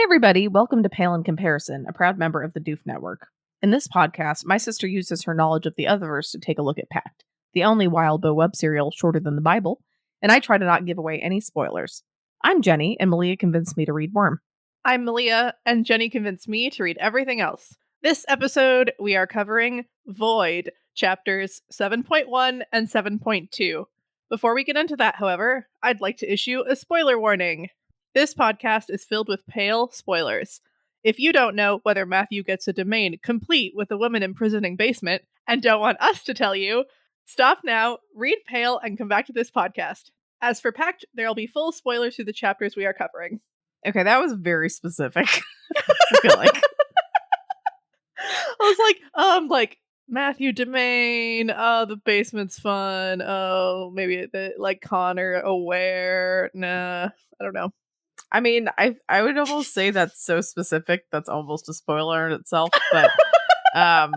Hey everybody, welcome to Pale in Comparison, a proud member of the Doof Network. In this podcast, my sister uses her knowledge of the Otherverse to take a look at Pact, the only Wild Bow web serial shorter than the Bible, and I try to not give away any spoilers. I'm Jenny, and Malia convinced me to read Worm. I'm Malia, and Jenny convinced me to read everything else. This episode, we are covering Void, chapters 7.1 and 7.2. Before we get into that, however, I'd like to issue a spoiler warning. This podcast is filled with pale spoilers. If you don't know whether Matthew gets a domain complete with a woman imprisoning basement and don't want us to tell you, stop now, read Pale, and come back to this podcast. As for Pact, there will be full spoilers through the chapters we are covering. Okay, that was very specific. I feel like. I was like, Matthew domain, the basement's fun, maybe Connor aware, nah, I don't know. I mean, I would almost say that's so specific that's almost a spoiler in itself, but I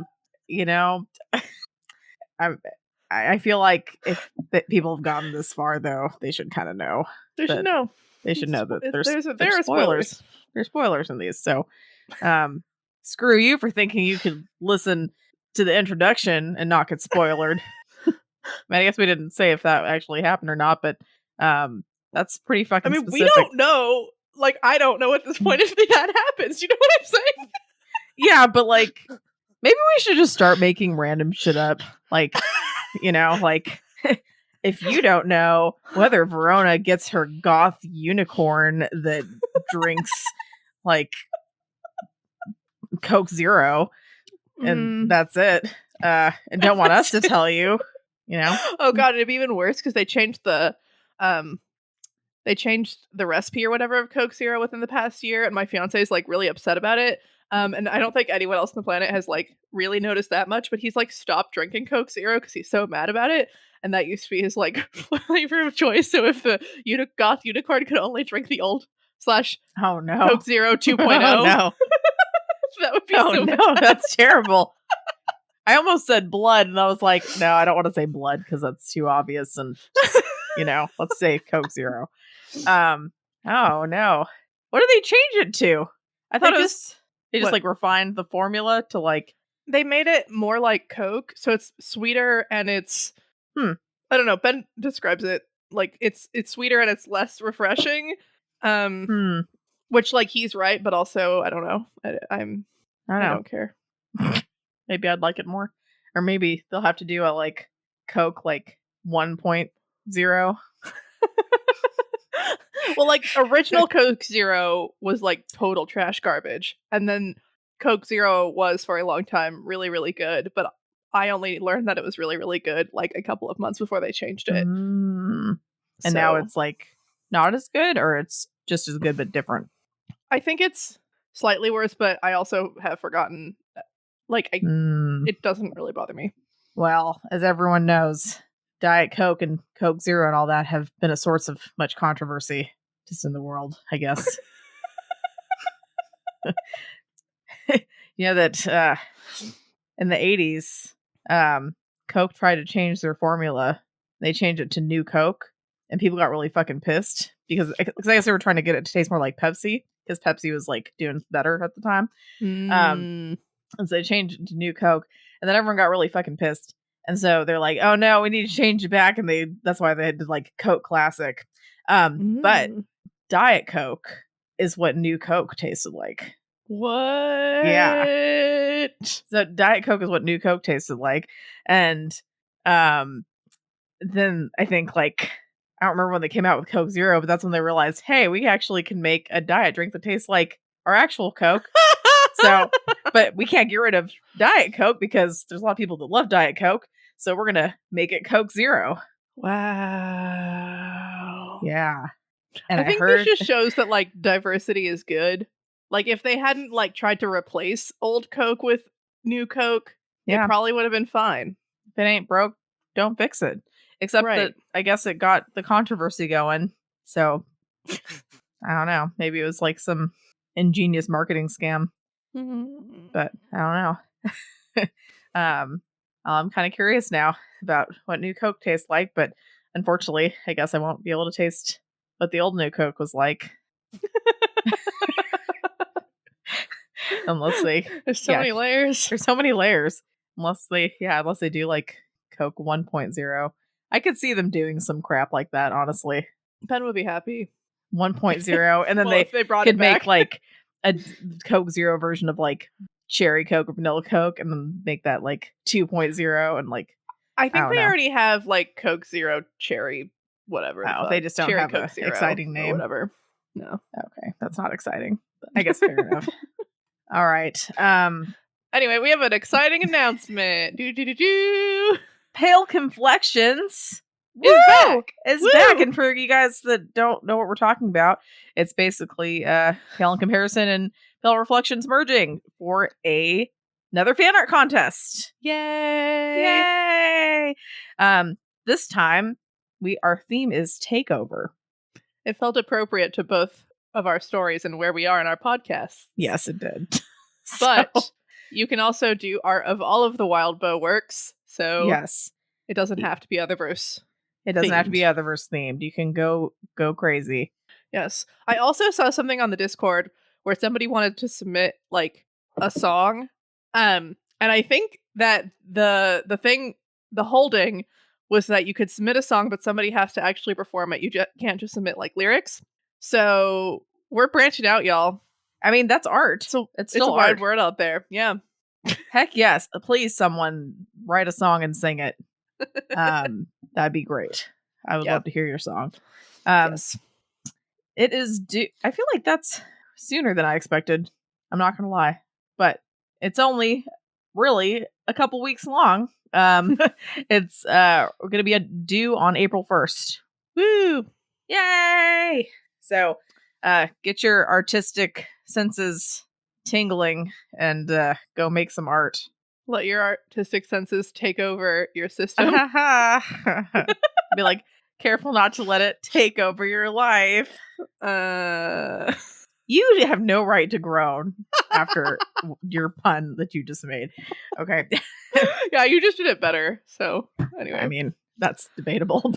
feel like if people have gotten this far though, they should kind of know. They should know. They should know that there's spoilers. Spoilers. There's spoilers in these. So screw you for thinking you could listen to the introduction and not get spoilered. I guess we didn't say if that actually happened or not, but that's pretty fucking specific. We don't know. I don't know at this point if that happens. You know what I'm saying? Yeah, but maybe we should just start making random shit up. If you don't know whether Verona gets her goth unicorn that drinks Coke Zero, and that's it, and don't want us to tell you, Oh god, it'd be even worse because they changed the recipe or whatever of Coke Zero within the past year, and my fiance is really upset about it. And I don't think anyone else on the planet has really noticed that much, but he's stopped drinking Coke Zero because he's so mad about it. And that used to be his flavor of choice. So if the goth unicorn could only drink the old / oh no Coke Zero 2.0, oh no, that would be bad. That's terrible. I almost said blood, and I was like, no, I don't want to say blood because that's too obvious. And let's say Coke Zero. Oh no, what did they change it to? I thought they just refined the formula to They made it more like Coke, so it's sweeter and it's I don't know. Ben describes it it's sweeter and it's less refreshing. Which he's right, but also I don't know. I don't care. Maybe I'd like it more, or maybe they'll have to do a Coke 1.0. Well, original Coke Zero was total trash garbage, and then Coke Zero was for a long time really, really good, but I only learned that it was really, really good a couple of months before they changed it. And now it's not as good, or it's just as good but different? I think it's slightly worse, but I also have forgotten. It doesn't really bother me. Well, as everyone knows, Diet Coke and Coke Zero and all that have been a source of much controversy just in the world, I guess. That in the 80s, Coke tried to change their formula. They changed it to New Coke, and people got really fucking pissed because I guess they were trying to get it to taste more like Pepsi, because Pepsi was doing better at the time. And so they changed it to New Coke, and then everyone got really fucking pissed. And so they're like, oh no, we need to change it back. And that's why they did Coke Classic. But Diet Coke is what New Coke tasted like. What? Yeah. So Diet Coke is what New Coke tasted like. And then I think I don't remember when they came out with Coke Zero, but that's when they realized, hey, we actually can make a diet drink that tastes like our actual Coke. So, but we can't get rid of Diet Coke because there's a lot of people that love Diet Coke. So we're going to make it Coke Zero. Wow. Yeah. And I think this just shows that diversity is good. If they hadn't tried to replace old Coke with New Coke, it probably would have been fine. If it ain't broke, don't fix it. Except that I guess it got the controversy going. So I don't know. Maybe it was some ingenious marketing scam. But I don't know. I'm kind of curious now about what New Coke tastes like, but unfortunately, I guess I won't be able to taste what the old New Coke was like. Unless they There's so many layers. There's so many layers. Unless they do like Coke 1.0. I could see them doing some crap like that, honestly. Ben would be happy. 1.0, and then Well, if they brought could it back. make like a Coke Zero version of like cherry Coke or vanilla Coke, and then make that like 2.0, and like I think don't they know. already have like Coke Zero cherry, whatever. Oh, they just don't cherry have Coke a Zero exciting or name. whatever. No. Okay, that's not exciting. I guess fair enough. All right. Anyway, we have an exciting announcement. Do. Pale Complexions Is back. Is Woo! back. And for you guys that don't know what we're talking about, it's basically Pale in Comparison and Pale Reflections merging for another fan art contest. Yay! Yay! This time our theme is takeover. It felt appropriate to both of our stories and where we are in our podcast. Yes, it did. But you can also do art of all of the Wild Bow works. So yes, it doesn't have to be Otherverse. It doesn't have to be Otherverse themed. You can go crazy. Yes. I also saw something on the Discord where somebody wanted to submit like a song. And I think that the holding was that you could submit a song, but somebody has to actually perform it. You can't just submit like lyrics. So we're branching out, y'all. I mean, that's art. So it's still a wide word out there. Yeah. Heck yes. Please, someone write a song and sing it. That'd be great. I would love to hear your song. Yes. It is I feel like that's sooner than I expected. I'm not gonna lie. But it's only really a couple weeks long. It's gonna be due on April 1st. Woo! Yay! So get your artistic senses tingling and go make some art. Let your artistic senses take over your system. Be like, careful not to let it take over your life. You have no right to groan after your pun that you just made. Okay. Yeah, you just did it better. So anyway. I mean, that's debatable,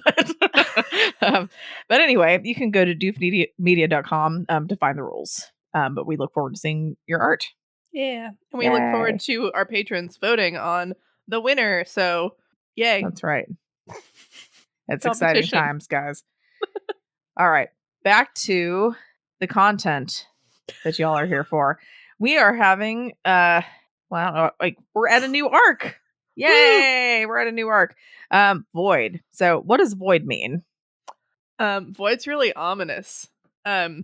but anyway, you can go to doofmedia.com to find the rules. But we look forward to seeing your art. Yeah. And we look forward to our patrons voting on the winner. So yay. That's right. It's exciting times, guys. All right. Back to the content that y'all are here for. We are having I don't know, like we're at a new arc. Yay! We're at a new arc. Void. So what does void mean? Void's really ominous. I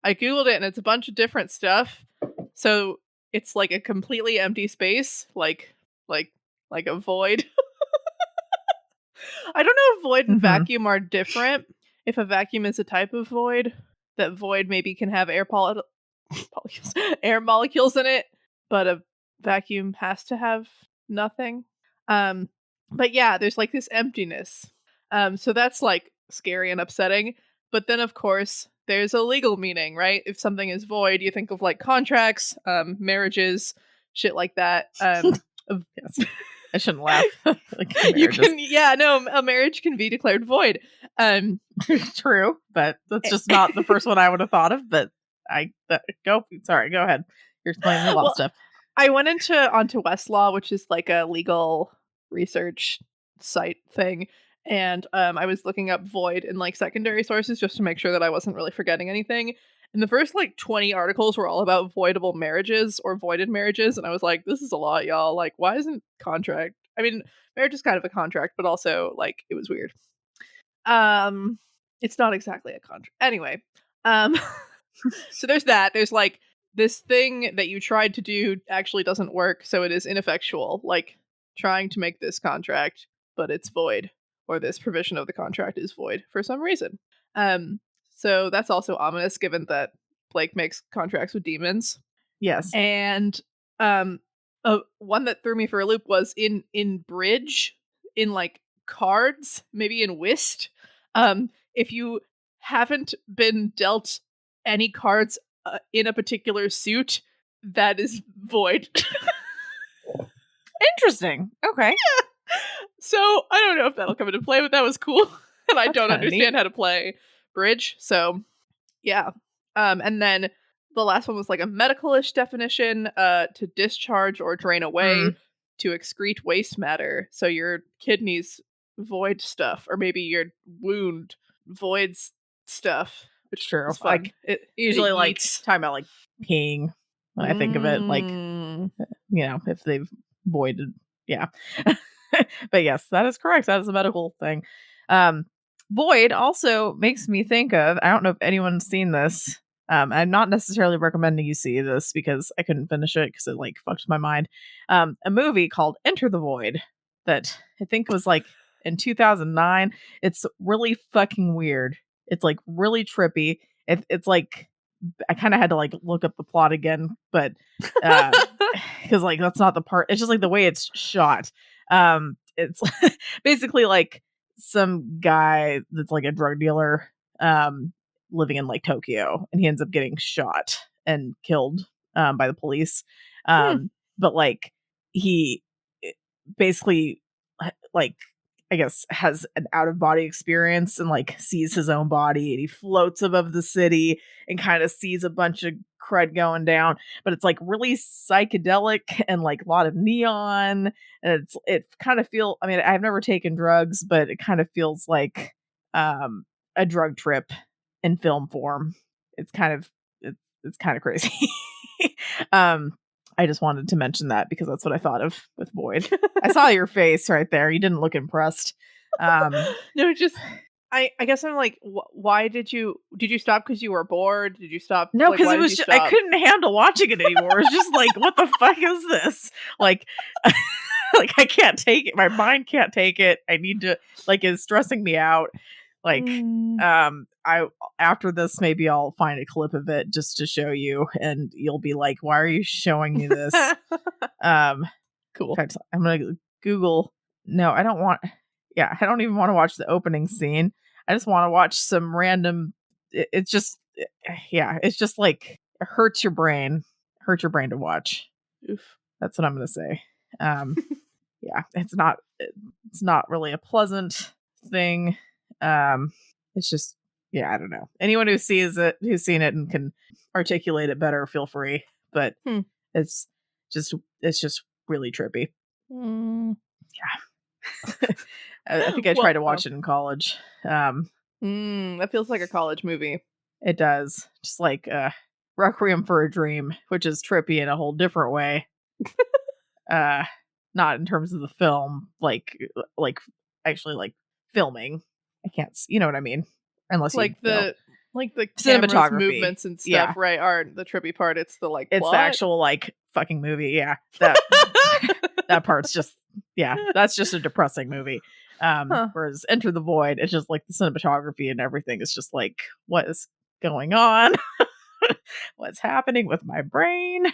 googled it and it's a bunch of different stuff. So it's like a completely empty space, like a void. I don't know if void and vacuum are different. If a vacuum is a type of void, that void maybe can have air molecules in it, but a vacuum has to have nothing. But yeah, there's like this emptiness. So that's like scary and upsetting. But then of course there's a legal meaning, right? If something is void, you think of like contracts, marriages, shit like that. Yes. I shouldn't laugh. Like a marriage can be declared void. True, but that's just not the first one I would have thought of. But go ahead. You're explaining a lot of stuff. I went onto Westlaw, which is like a legal research site thing, and I was looking up void in like secondary sources just to make sure that I wasn't really forgetting anything. And the first like 20 articles were all about voidable marriages or voided marriages, and I was like, this is a lot, y'all. Like, why isn't contract? I mean, marriage is kind of a contract, but also like it was weird. It's not exactly a contract. Anyway, so there's that. There's like this thing that you tried to do actually doesn't work, so it is ineffectual. Like trying to make this contract, but it's void, or this provision of the contract is void for some reason. So that's also ominous, given that Blake makes contracts with demons. Yes. And one that threw me for a loop was in bridge, in like cards, maybe in whist. If you haven't been dealt any cards in a particular suit, that is void. Interesting. Okay. Yeah. So I don't know if that'll come into play, but that was cool. And I don't understand how to play bridge. So yeah. And then The last one was like a medical-ish definition, to discharge or drain away, to excrete waste matter. So your kidneys void stuff, or maybe your wound voids stuff, which True. is fun. Like It usually like eats. talking about like peeing when I think of it, like, Mm. if they've voided, yeah. But yes, that is correct. That is a medical thing. Void also makes me think of, I don't know if anyone's seen this. I'm not necessarily recommending you see this because I couldn't finish it because it like fucked my mind. A movie called Enter the Void that I think was like in 2009. It's really fucking weird. It's like really trippy. It's like, I kind of had to like look up the plot again, but because like that's not the part. It's just like the way it's shot. It's basically like some guy that's like a drug dealer, living in like Tokyo, and he ends up getting shot and killed by the police. Hmm. But like he basically like, I guess, has an out of body experience and like sees his own body, and he floats above the city and kind of sees a bunch of crud going down. But it's like really psychedelic and like a lot of neon, and it kind of feel. I mean, I've never taken drugs, but it kind of feels like a drug trip in film form. It's kind of it's kind of crazy. um I just wanted to mention that because that's what I thought of with Void. I saw your face right there. You didn't look impressed. No, just I guess I'm like, why did you stop because you were bored? Did you stop? No, Like, because why it did was you just, I stop? couldn't handle watching it anymore. It's just like, what the fuck is this? Like, like I can't take it. My mind can't take it. I need to, like, it's stressing me out. Like, Mm. I after this maybe I'll find a clip of it just to show you, and you'll be like, why are you showing me this? Um, Cool. in fact, I'm gonna Google. No, I don't want. Yeah, I don't even want to watch the opening scene. I just want to watch some random. It's just, yeah, it's just like it hurts your brain. Hurts your brain to watch. Oof. That's what I'm gonna say. Yeah, it's not really a pleasant thing. It's just, yeah, I don't know. Anyone who sees it, who's seen it and can articulate it better, feel free. But Hmm. it's just really trippy. Mm. I think I tried Well, to watch it in college. that feels like a college movie. It does. Just like Requiem for a Dream, which is trippy in a whole different way. Not in terms of the film, like actually like filming. I can't, you know what I mean? Unless you Like know. the camera's Cinematography. movements and Yeah. stuff, right? Aren't the trippy part? It's the like It's the plot. actual like fucking movie. Yeah. That that part's just, yeah, that's just a depressing movie. Huh. Whereas Enter the Void, it's just like the cinematography and everything is just like, what is going on? What's happening with my brain?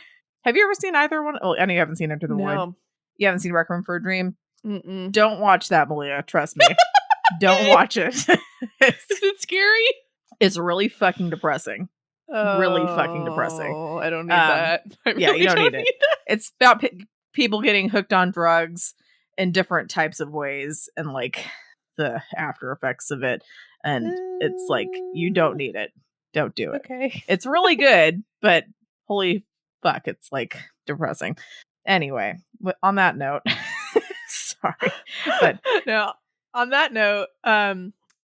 Have you ever seen either one? Oh, I know you haven't seen Enter the Void. No. You haven't seen Requiem for a Dream? Mm-mm. Don't watch that, Malia. Trust me. Don't watch it. Is it scary? It's really fucking depressing. Really fucking depressing. Oh, I don't need that. I Yeah, really you don't need it. need that. It's about people getting hooked on drugs in different types of ways and like the after effects of it. And it's like, you don't need it. Don't do it. Okay. It's really good, but holy fuck, it's like depressing. Anyway, on that note, sorry, but Now, on that note,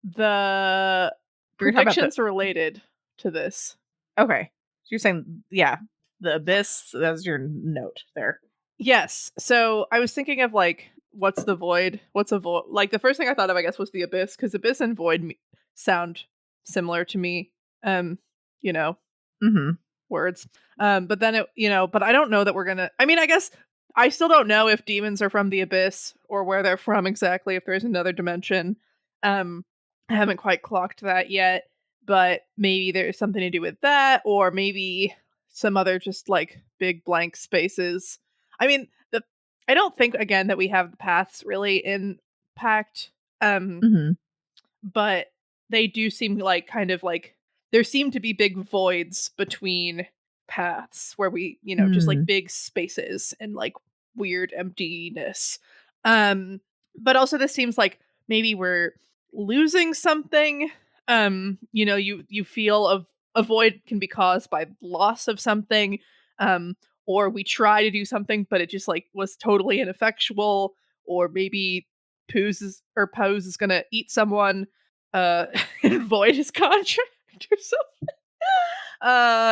the we were talking about predictions related to this. okay. So you're saying, yeah, the abyss. That's your note there. Yes. So I was thinking of like, what's the void? What's a void? Like the first thing I thought of, I guess, was the abyss, because abyss and void sound similar to me. You know, Mm-hmm. words. But then but I don't know that we're gonna. I mean, I guess I still don't know if demons are from the abyss or where they're from exactly. If there's another dimension, I haven't quite clocked that yet. But maybe there's something to do with that, or maybe some other just like big blank spaces. I mean, I don't think again that we have the paths really impact. Mm-hmm. But they do seem like kind of like there seem to be big voids between paths where we, just like big spaces and like weird emptiness. But also this seems like maybe we're losing something. You feel a void can be caused by loss of something, or we try to do something, but it just like was totally ineffectual, or maybe Pose is gonna eat someone, and void his contract or something.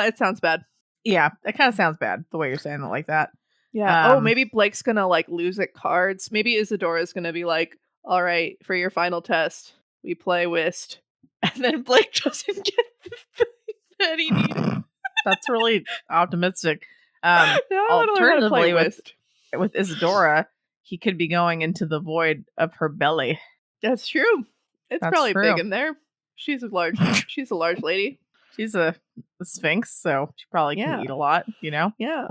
It sounds bad. Yeah, that kind of sounds bad the way you're saying it like that. Yeah. Oh, maybe Blake's gonna like lose at cards. Maybe Isadora's gonna be like, "All right, for your final test, we play whist," and then Blake doesn't get the thing that he needed. That's really optimistic. Now I want to learn how to play Alternatively, whist. with Isadora, he could be going into the void of her belly. That's true. It's That's probably true. big in there. She's a large lady. She's a sphinx, so she probably can Yeah. eat a lot, you know? Yeah.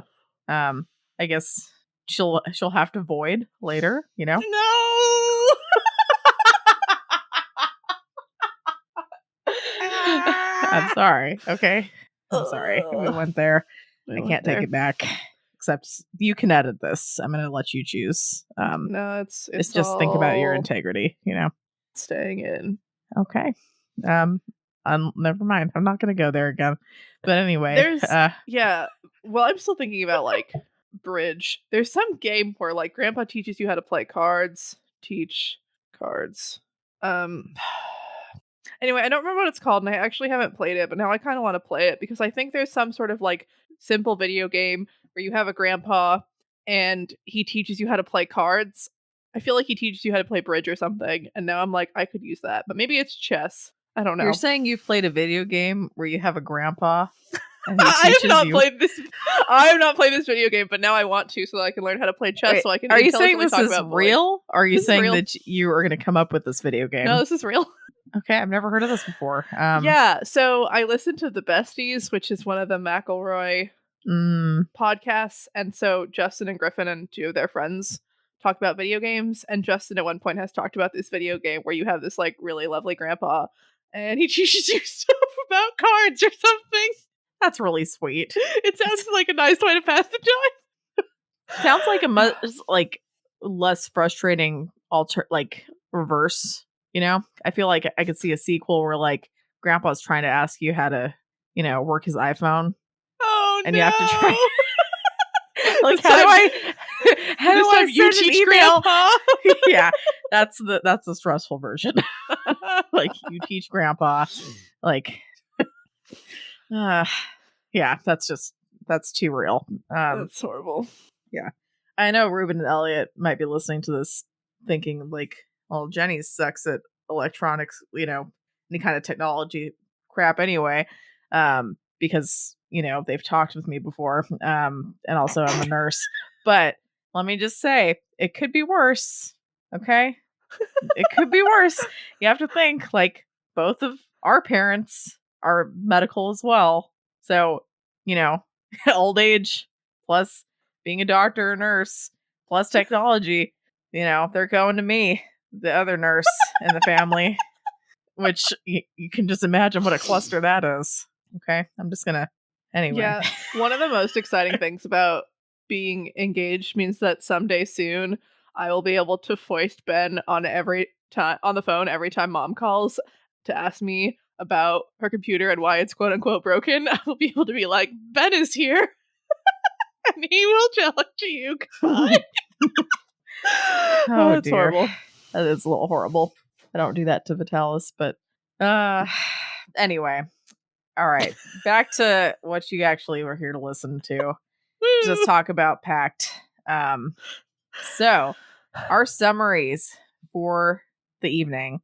I guess she'll have to void later, you know? No. I'm sorry. Okay. I'm sorry. We went there. I can't take it back. Except you can edit this. I'm gonna let you choose. No, it's just think about your all integrity, you know. staying in. Okay. Never mind. I'm not gonna go there again. But anyway, There's yeah. Well, I'm still thinking about like bridge. There's some game where like grandpa teaches you how to play cards. Teach cards. Anyway, I don't remember what it's called, and I actually haven't played it, but now I kind of want to play it because I think there's some sort of like simple video game where you have a grandpa and he teaches you how to play cards. I feel like he teaches you how to play bridge or something, and now I'm like, I could use that, but maybe it's chess. I don't know. You're saying you've played a video game where you have a grandpa and he I have teaches not you. played this. I have not played this video game, but now I want to, so that I can learn how to play chess. Wait, So I can. Are you saying intelligently this talk is about real? Or are you This is saying real. that you are going to come up with this video game? No, this is real. Okay, I've never heard of this before. Yeah, so I listened to the Besties, which is one of the McElroy podcasts, and so Justin and Griffin and two of their friends talk about video games, and Justin at one point has talked about this video game where you have this like really lovely grandpa and he teaches you stuff about cards or something. That's really sweet. It sounds like a nice way to pass the time. Sounds like a like less frustrating reverse, you know? I feel like I could see a sequel where like grandpa's trying to ask you how to, you know, work his iPhone. Oh, And no. you have to try like This how do time- I you send an teach email? grandpa? Yeah, that's the stressful version. Like you teach grandpa, like, yeah, that's too real. That's horrible. I know Ruben and Elliot might be listening to this, thinking like, "Well, Jenny sucks at electronics, you know, any kind of technology crap anyway," because you know they've talked with me before, and also I'm a nurse. But let me just say, it could be worse. Okay, it could be worse. You have to think like both of our parents are medical as well, so you know, old age plus being a doctor or nurse plus technology, you know, they're going to me, the other nurse in the family, which you can just imagine what a cluster that is. Okay, I'm just gonna anyway. Yeah, one of the most exciting things about being engaged means that someday soon I will be able to foist Ben on the phone every time mom calls to ask me about her computer and why it's quote unquote broken. I will be able to be like, Ben is here and he will tell it to you. Goodbye. Oh, it's dear. horrible. That is a little horrible. I don't do that to Vitalis, but anyway. All right, back to what you actually were here to listen to. Just talk about Pact. So our summaries for the evening.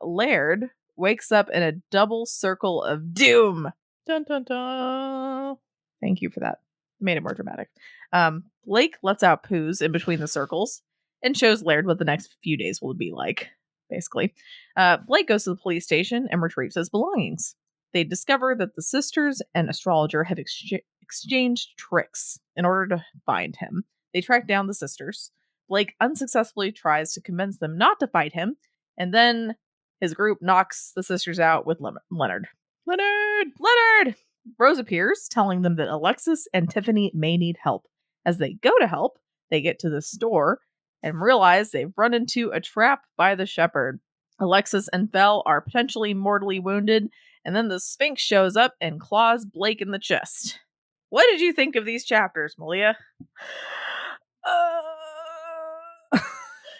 Laird wakes up in a double circle of doom. Dun dun dun. Thank you for that. Made it more dramatic. Blake lets out poos in between the circles and shows Laird what the next few days will be like, basically. Blake goes to the police station and retrieves his belongings. They discover that the sisters and astrologer have exchanged tricks in order to find him. They track down the sisters. Blake unsuccessfully tries to convince them not to fight him, and then his group knocks the sisters out with Leonard. Leonard! Rose appears, telling them that Alexis and Tiffany may need help. As they go to help, they get to the store and realize they've run into a trap by the shepherd. Alexis and Belle are potentially mortally wounded, And then the Sphinx shows up and claws Blake in the chest. What did you think of these chapters, Malia?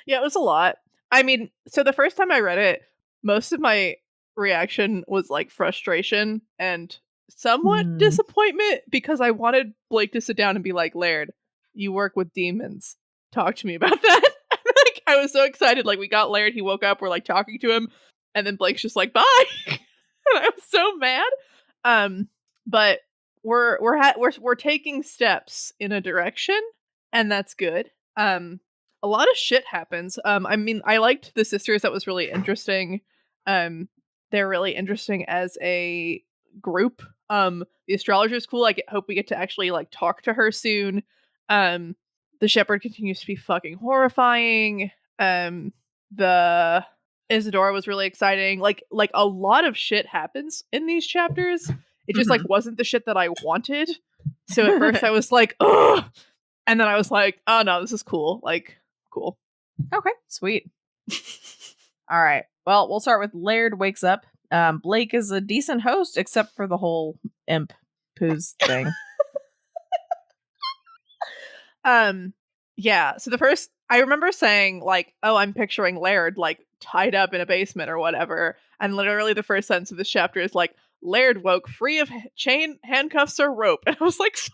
Yeah, it was a lot. I mean, so the first time I read it, most of my reaction was like frustration and somewhat disappointment because I wanted Blake to sit down and be like, Laird, you work with demons. Talk to me about that. Like, I was so excited. Like, we got Laird, he woke up, we're like talking to him, and then Blake's just like, bye. And I was so mad. But we're taking steps in a direction, and that's good. A lot of shit happens. I mean, I liked the sisters. That was really interesting. They're really interesting as a group. The astrologer's cool. Hope we get to actually like talk to her soon. The shepherd continues to be fucking horrifying. The Isadora was really exciting. Like a lot of shit happens in these chapters. It just like wasn't the shit that I wanted. So at first I was like, ugh. And then I was like, oh no, this is cool. Like, cool. Okay, sweet. All right. Well, we'll start with Laird wakes up. Blake is a decent host, except for the whole imp poos thing. Yeah. So the first, I remember saying like, oh, I'm picturing Laird like tied up in a basement or whatever. And literally the first sentence of this chapter is like, Laird woke free of chain, handcuffs, or rope. And I was like, fuck.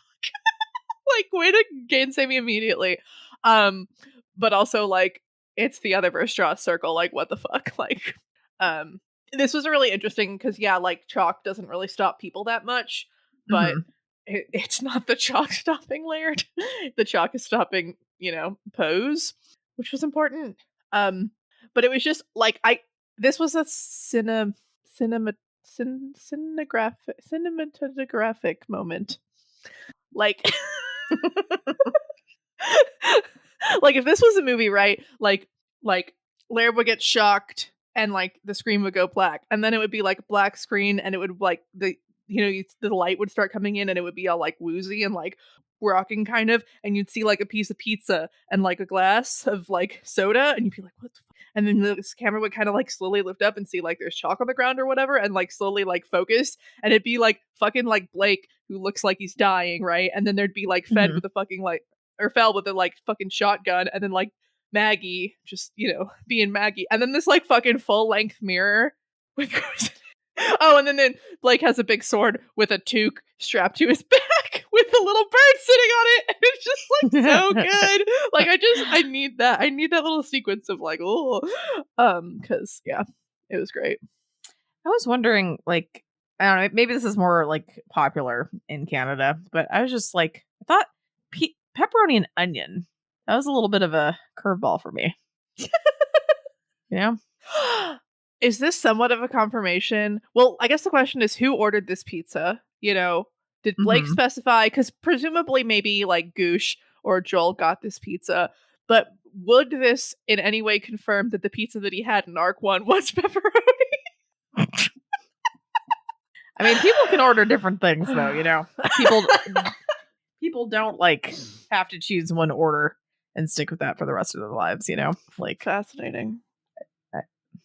Like, way to gainsay me immediately. But also like, it's the other verse draw circle. Like, what the fuck? Like, this was really interesting because yeah, like chalk doesn't really stop people that much, but it's not the chalk stopping Laird. The chalk is stopping, Pose, which was important. But it was just like this was a cinematographic moment. Like like if this was a movie, right? Like Laird would get shocked and like the screen would go black, and then it would be like black screen, and it would like the light would start coming in, and it would be all like woozy and like rocking kind of, and you'd see like a piece of pizza and like a glass of like soda, and you'd be like, what the fuck? And then the camera would kind of like slowly lift up and see like there's chalk on the ground or whatever, and like slowly like focus, and it'd be like fucking like Blake who looks like he's dying, right? And then there'd be like fed with a fucking like, or fell with a like fucking shotgun, and then like Maggie just being Maggie, and then this like fucking full length mirror with oh, and then Blake has a big sword with a toque strapped to his back with a little bird sitting on it, and it's just like so good. Like I need that little sequence of like, oh, because yeah, it was great. I was wondering, like, I don't know, maybe this is more like popular in Canada, but I was just like, I thought pepperoni and onion. That was a little bit of a curveball for me. Is this somewhat of a confirmation? Well, I guess the question is, who ordered this pizza? Did Blake specify? Because presumably maybe like Goosh or Joel got this pizza, but would this in any way confirm that the pizza that he had in Arc 1 was pepperoni? I mean, people can order different things though, people don't like have to choose one order and stick with that for the rest of their lives, like fascinating.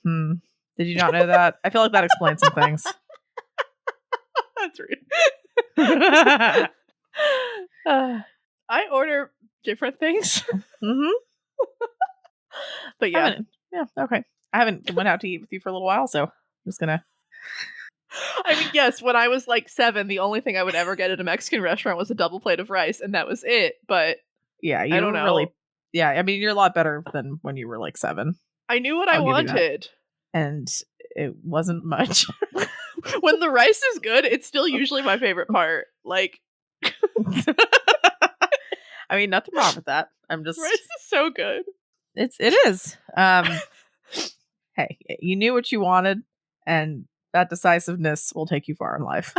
Did you not know that? I feel like that explains some things. That's rude. I order different things. But yeah. Okay. I haven't went out to eat with you for a little while, so I'm just gonna. I mean, yes, when I was like 7, the only thing I would ever get at a Mexican restaurant was a double plate of rice, and that was it. But yeah, I don't know. Really, yeah, I mean, you're a lot better than when you were like 7. I knew what I wanted. And it wasn't much. When the rice is good, it's still usually my favorite part. Like, I mean, nothing wrong with that. I'm just rice is so good. It is. Hey, you knew what you wanted, and that decisiveness will take you far in life.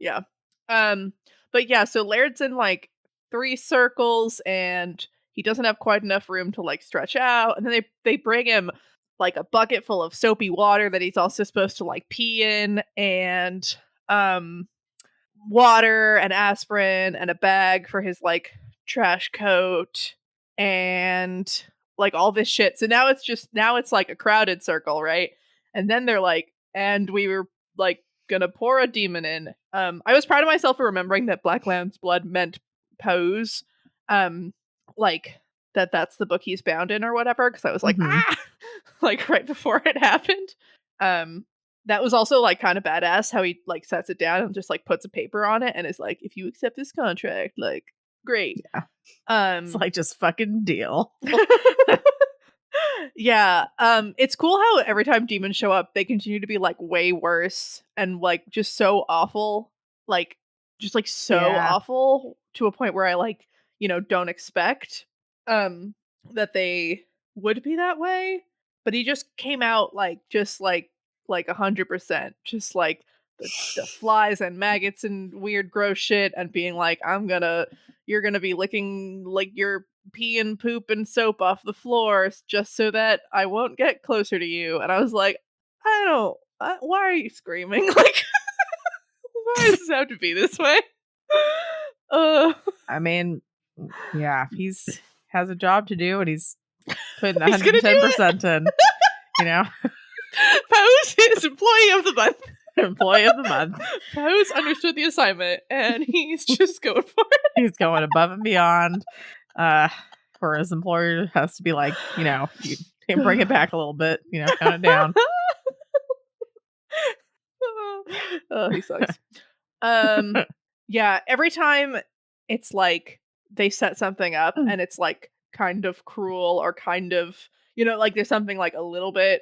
Yeah. But yeah, so Laird's in like 3 circles, and he doesn't have quite enough room to like stretch out, and then they bring him like a bucket full of soapy water that he's also supposed to like pee in, and water and aspirin and a bag for his like trash coat and like all this shit. So now it's like a crowded circle, right? And then they're like, and we were like gonna pour a demon in. I was proud of myself for remembering that Black Lamb's blood meant pose. Like that's the book he's bound in or whatever, because I was like, like right before it happened. That was also like kind of badass how he like sets it down and just like puts a paper on it and is like, if you accept this contract, like great. It's like, just fucking deal. Yeah. It's cool how every time demons show up, they continue to be like way worse and like just so awful. Like just like so awful to a point where I like, don't expect that they would be that way. But he just came out like just like 100%. Just like the flies and maggots and weird gross shit and being like, you're gonna be licking like your pee and poop and soap off the floor just so that I won't get closer to you. And I was like, why are you screaming? Like, why does this have to be this way? I mean, yeah, he's has a job to do and he's putting He's gonna do 110% in, Pose is employee of the month. Employee of the month. Pose understood the assignment and he's just going for it. He's going above and beyond. Where his employer has to be like, you can bring it back a little bit, count it down. Oh, he sucks. Yeah, every time it's like they set something up and it's like kind of cruel or kind of, like there's something like a little bit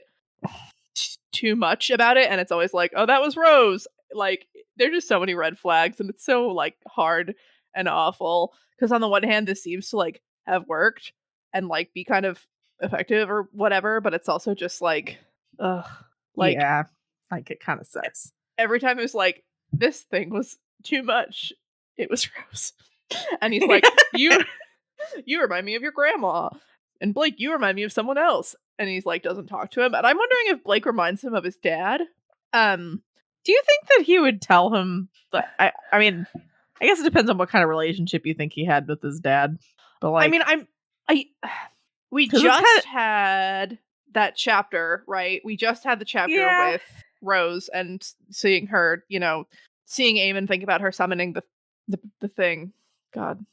too much about it, and it's always like, oh, that was Rose. Like, there's just so many red flags, and it's so like hard and awful. Because on the one hand, this seems to like have worked and like be kind of effective or whatever, but it's also just like, ugh, like, yeah, like it kind of sucks. Every time it was like, this thing was too much, it was Rose, and he's like, you remind me of your grandma, and Blake, you remind me of someone else. And he's like, doesn't talk to him. And I'm wondering if Blake reminds him of his dad. Do you think that he would tell him? I mean, I guess it depends on what kind of relationship you think he had with his dad. But like, I mean, we just had that chapter, right? We just had the chapter with Rose and seeing her, seeing Eamon think about her summoning the thing. God,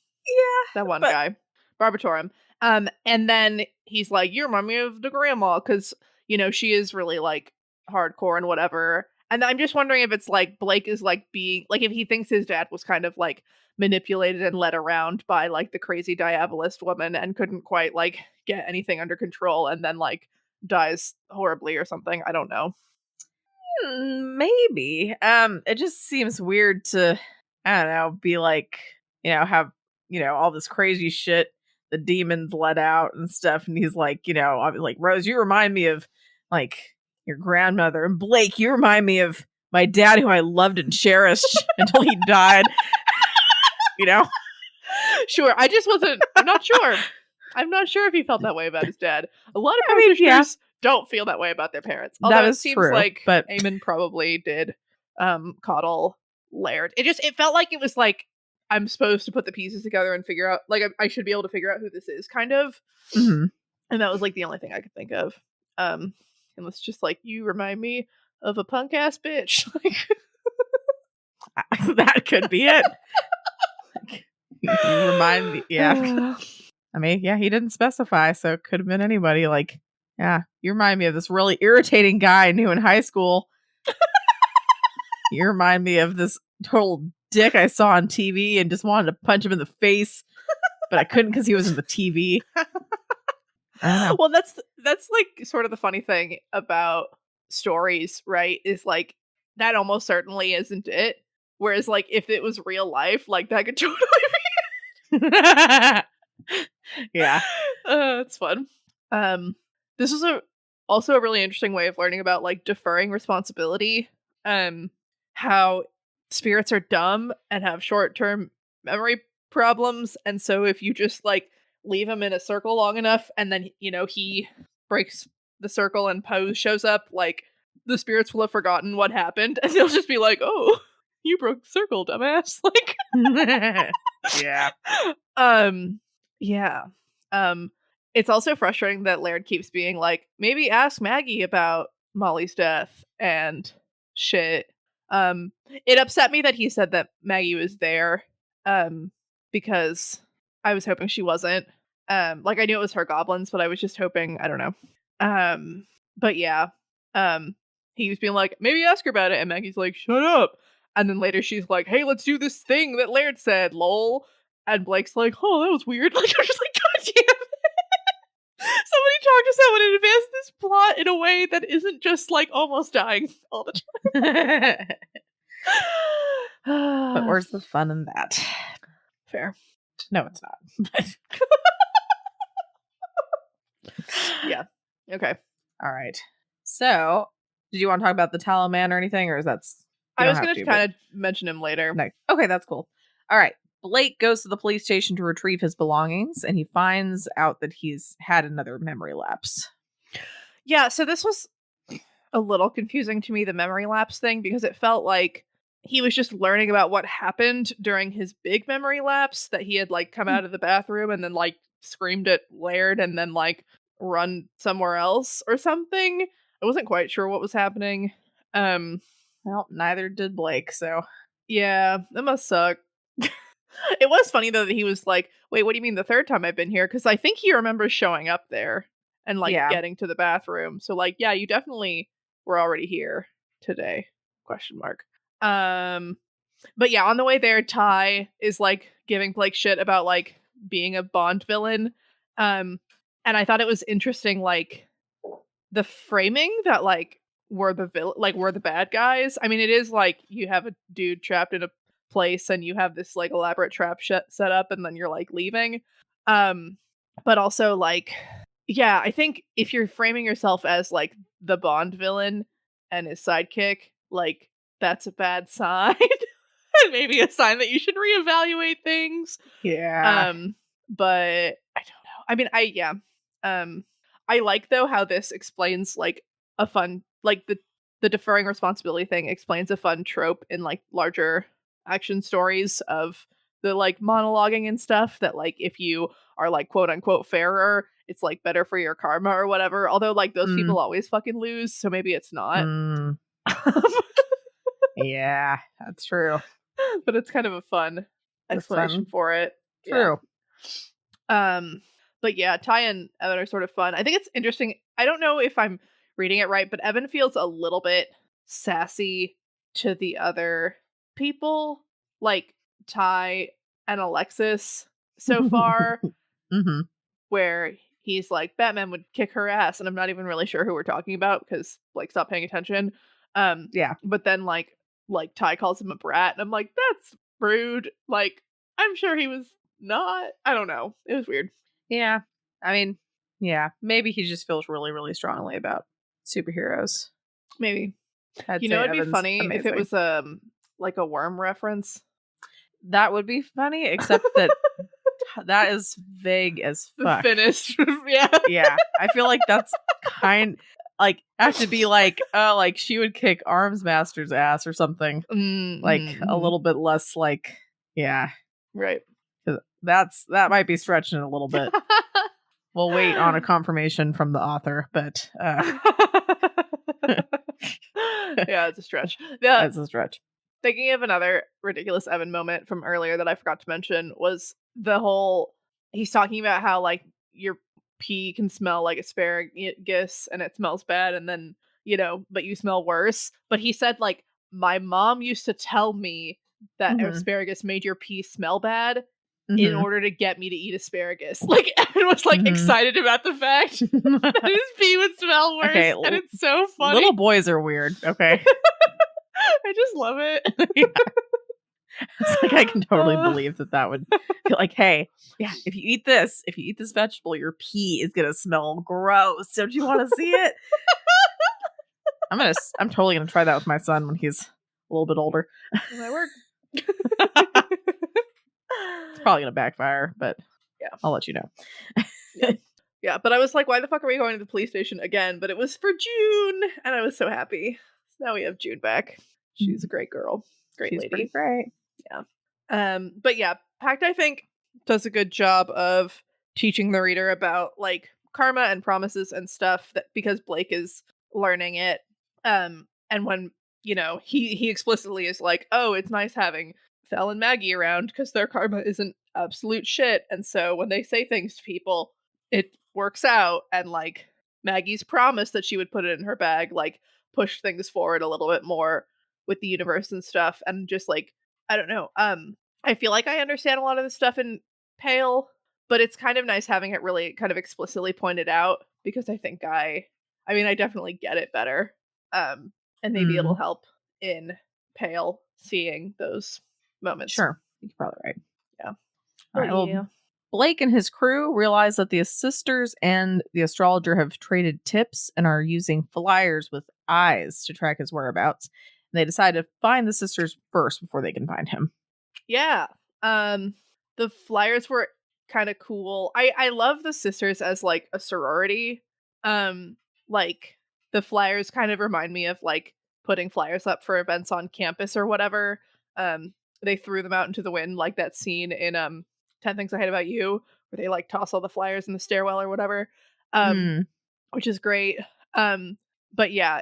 that one guy, Barbatorum. And then he's like, you remind me of the grandma, because, she is really like hardcore and whatever. And I'm just wondering if it's like Blake is like being like, if he thinks his dad was kind of like manipulated and led around by like the crazy diabolist woman and couldn't quite like get anything under control and then like dies horribly or something. I don't know. Maybe. It just seems weird to, I don't know, be like, have, all this crazy shit the demons let out and stuff, and he's like, like, Rose, you remind me of like your grandmother, and Blake, you remind me of my dad who I loved and cherished until he died. Sure. I'm not sure. I'm not sure if he felt that way about his dad. A lot of practitioners don't feel that way about their parents. Although that is it seems true, like but Eamon probably did coddle Laird. It felt like it was like, I'm supposed to put the pieces together and figure out, like, I should be able to figure out who this is, kind of. Mm-hmm. And that was like the only thing I could think of. And it's just like, you remind me of a punk ass bitch. That could be it. You remind me, I mean, he didn't specify, so it could have been anybody. Like, you remind me of this really irritating guy I knew in high school. You remind me of this total dick I saw on TV and just wanted to punch him in the face, but I couldn't because he was in the TV. Well, that's like sort of the funny thing about stories, right? Is like, that almost certainly isn't it. Whereas like, if it was real life, like that could totally be it. Yeah. It's fun. This is also a really interesting way of learning about like deferring responsibility. How spirits are dumb and have short-term memory problems, and so if you just like leave him in a circle long enough and then he breaks the circle and Pose shows up, like the spirits will have forgotten what happened and they'll just be like, oh, you broke the circle, dumbass. Like, it's also frustrating that Laird keeps being like, maybe ask Maggie about Molly's death and shit. It upset me that he said that Maggie was there, because I was hoping she wasn't. Like, I knew it was her goblins, but I was just hoping, I don't know. But yeah, he was being like, maybe ask her about it, and Maggie's like, shut up. And then later she's like, hey, let's do this thing that Laird said, lol. And Blake's like, oh, that was weird. Like, I'm just like, god damn. Somebody talk to someone and advance this plot in a way that isn't just like almost dying all the time. But where's the fun in that? Fair. No, it's not. Yeah. Okay. All right. So, did you want to talk about the Tallowman or anything, or is that? I was going to kind of mention him later. No. Okay, that's cool. All right. Blake goes to the police station to retrieve his belongings, and he finds out that he's had another memory lapse. Yeah, so this was a little confusing to me, the memory lapse thing, because it felt like he was just learning about what happened during his big memory lapse, that he had like come out of the bathroom and then like screamed at Laird and then like run somewhere else or something. I wasn't quite sure what was happening. Well, neither did Blake, so yeah, that must suck. It was funny though that he was like, wait, what do you mean the third time I've been here? Because I think he remembers showing up there and like getting to the bathroom. So like, yeah, you definitely were already here today. ? But yeah, on the way there, Ty is like giving Blake shit about like being a Bond villain. And I thought it was interesting, like the framing that like we're the bad guys. I mean, it is like you have a dude trapped in a place and you have this like elaborate trap set up and then you're like leaving. But also like, yeah, I think if you're framing yourself as like the Bond villain and his sidekick, like that's a bad sign. And maybe a sign that you should reevaluate things. Yeah. But I don't know. I mean, I like though how this explains like a fun, like the deferring responsibility thing explains a fun trope in like larger action stories of the like monologuing and stuff, that like if you are like quote unquote fairer, it's like better for your karma or whatever. Although like those people always fucking lose, so maybe it's not. Yeah, that's true. But it's kind of a fun explanation for it. True. Yeah. But yeah, Ty and Evan are sort of fun. I think it's interesting. I don't know if I'm reading it right, but Evan feels a little bit sassy to the other people, like Ty and Alexis so far, where he's like, Batman would kick her ass, and I'm not even really sure who we're talking about because like stop paying attention. Yeah. But then like Ty calls him a brat, and I'm like, that's rude. Like, I'm sure he was not. I don't know. It was weird. Yeah. I mean, yeah, maybe he just feels really, really strongly about superheroes. Maybe. You know, it'd be funny if it was like a worm reference. That would be funny, except that that is vague as fuck. Finished. Yeah. Yeah. I feel like that's kind like have to be like, oh, like she would kick Arms Master's ass or something. Like a little bit less like, yeah. Right. That might be stretching it a little bit. We'll wait on a confirmation from the author, but yeah, it's a stretch. It's a stretch. Thinking of another ridiculous Evan moment from earlier that I forgot to mention was the whole, he's talking about how like your pee can smell like asparagus and it smells bad, and then, you know, but you smell worse. But he said like, my mom used to tell me that asparagus made your pee smell bad in order to get me to eat asparagus. Like, Evan was like excited about the fact that his pee would smell worse. Okay, and it's so funny. Little boys are weird, okay? I just love it. Yeah. It's like, I can totally believe that would feel like, hey, yeah, if you eat this vegetable, your pee is gonna smell gross. Don't you want to see it? I'm totally gonna try that with my son when he's a little bit older. It might work. It's probably gonna backfire, but yeah, I'll let you know. Yeah, but I was like, why the fuck are we going to the police station again? But it was for June, and I was so happy. So now we have June back. She's a great girl. She's lady. Pretty great. Yeah. But yeah, Pact, I think, does a good job of teaching the reader about like karma and promises and stuff, that because Blake is learning it And when, he explicitly is like, "Oh, it's nice having Fel and Maggie around because their karma isn't absolute shit." And so when they say things to people, it works out. And like Maggie's promise that she would put it in her bag, like pushed things forward a little bit more with the universe and stuff. And just like, I don't know. I feel like I understand a lot of the stuff in Pale, but it's kind of nice having it really kind of explicitly pointed out because I think I definitely get it better. And maybe it'll Mm, help in Pale seeing those moments. sure. You're probably right. Yeah. All Oh right. Well, yeah. Blake and his crew realize that the sisters and the astrologer have traded tips and are using flyers with eyes to track his whereabouts. And they decide to find the sisters first before they can find him. Yeah. The flyers were kind of cool. I love the sisters as like a sorority. Like the flyers kind of remind me of like putting flyers up for events on campus or whatever. They threw them out into the wind like that scene in 10 Things I Hate About You where they like toss all the flyers in the stairwell or whatever. Um Mm, which is great. Um, but yeah,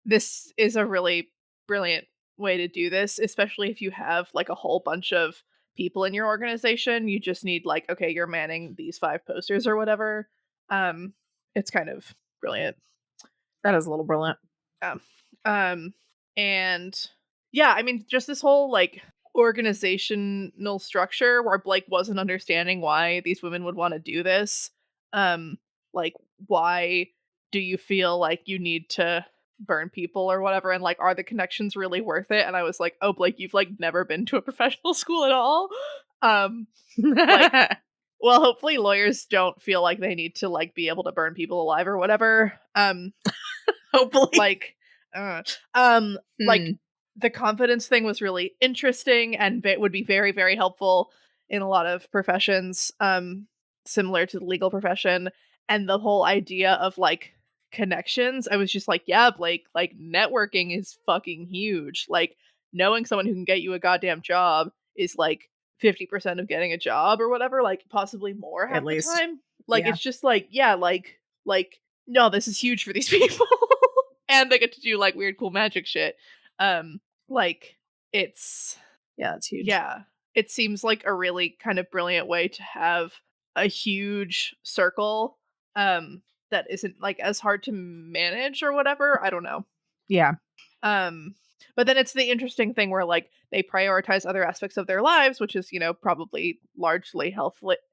this is a really brilliant way to do this, especially if you have like a whole bunch of people in your organization. You just need like, okay, you're manning these 5 posters or whatever. Um, it's kind of brilliant. that is a little brilliant. Yeah. Um, and yeah, I mean, just this whole like organizational structure where Blake wasn't understanding why these women would want to do this. Um, like, why do you feel like you need to burn people or whatever? And like, are the connections really worth it? And I was like, oh, Blake, you've like never been to a professional school at all. Um, like, well, hopefully lawyers don't feel like they need to like be able to burn people alive or whatever. Hopefully. Like uh, um like Hmm. the confidence thing was really interesting and would be very very helpful in a lot of professions, similar to the legal profession. And the whole idea of like connections, I was just like, yeah, Blake, like networking is fucking huge. Like knowing someone who can get you a goddamn job is like 50% of getting a job or whatever, like possibly more At half the least. time. Like Yeah. it's just like, yeah, like no, this is huge for these people. And they get to do like weird cool magic shit. Like it's Yeah, that's huge. yeah, it seems like a really kind of brilliant way to have a huge circle that isn't like as hard to manage or whatever. I don't know. Yeah. Um, but then it's the interesting thing where like they prioritize other aspects of their lives, which is, probably largely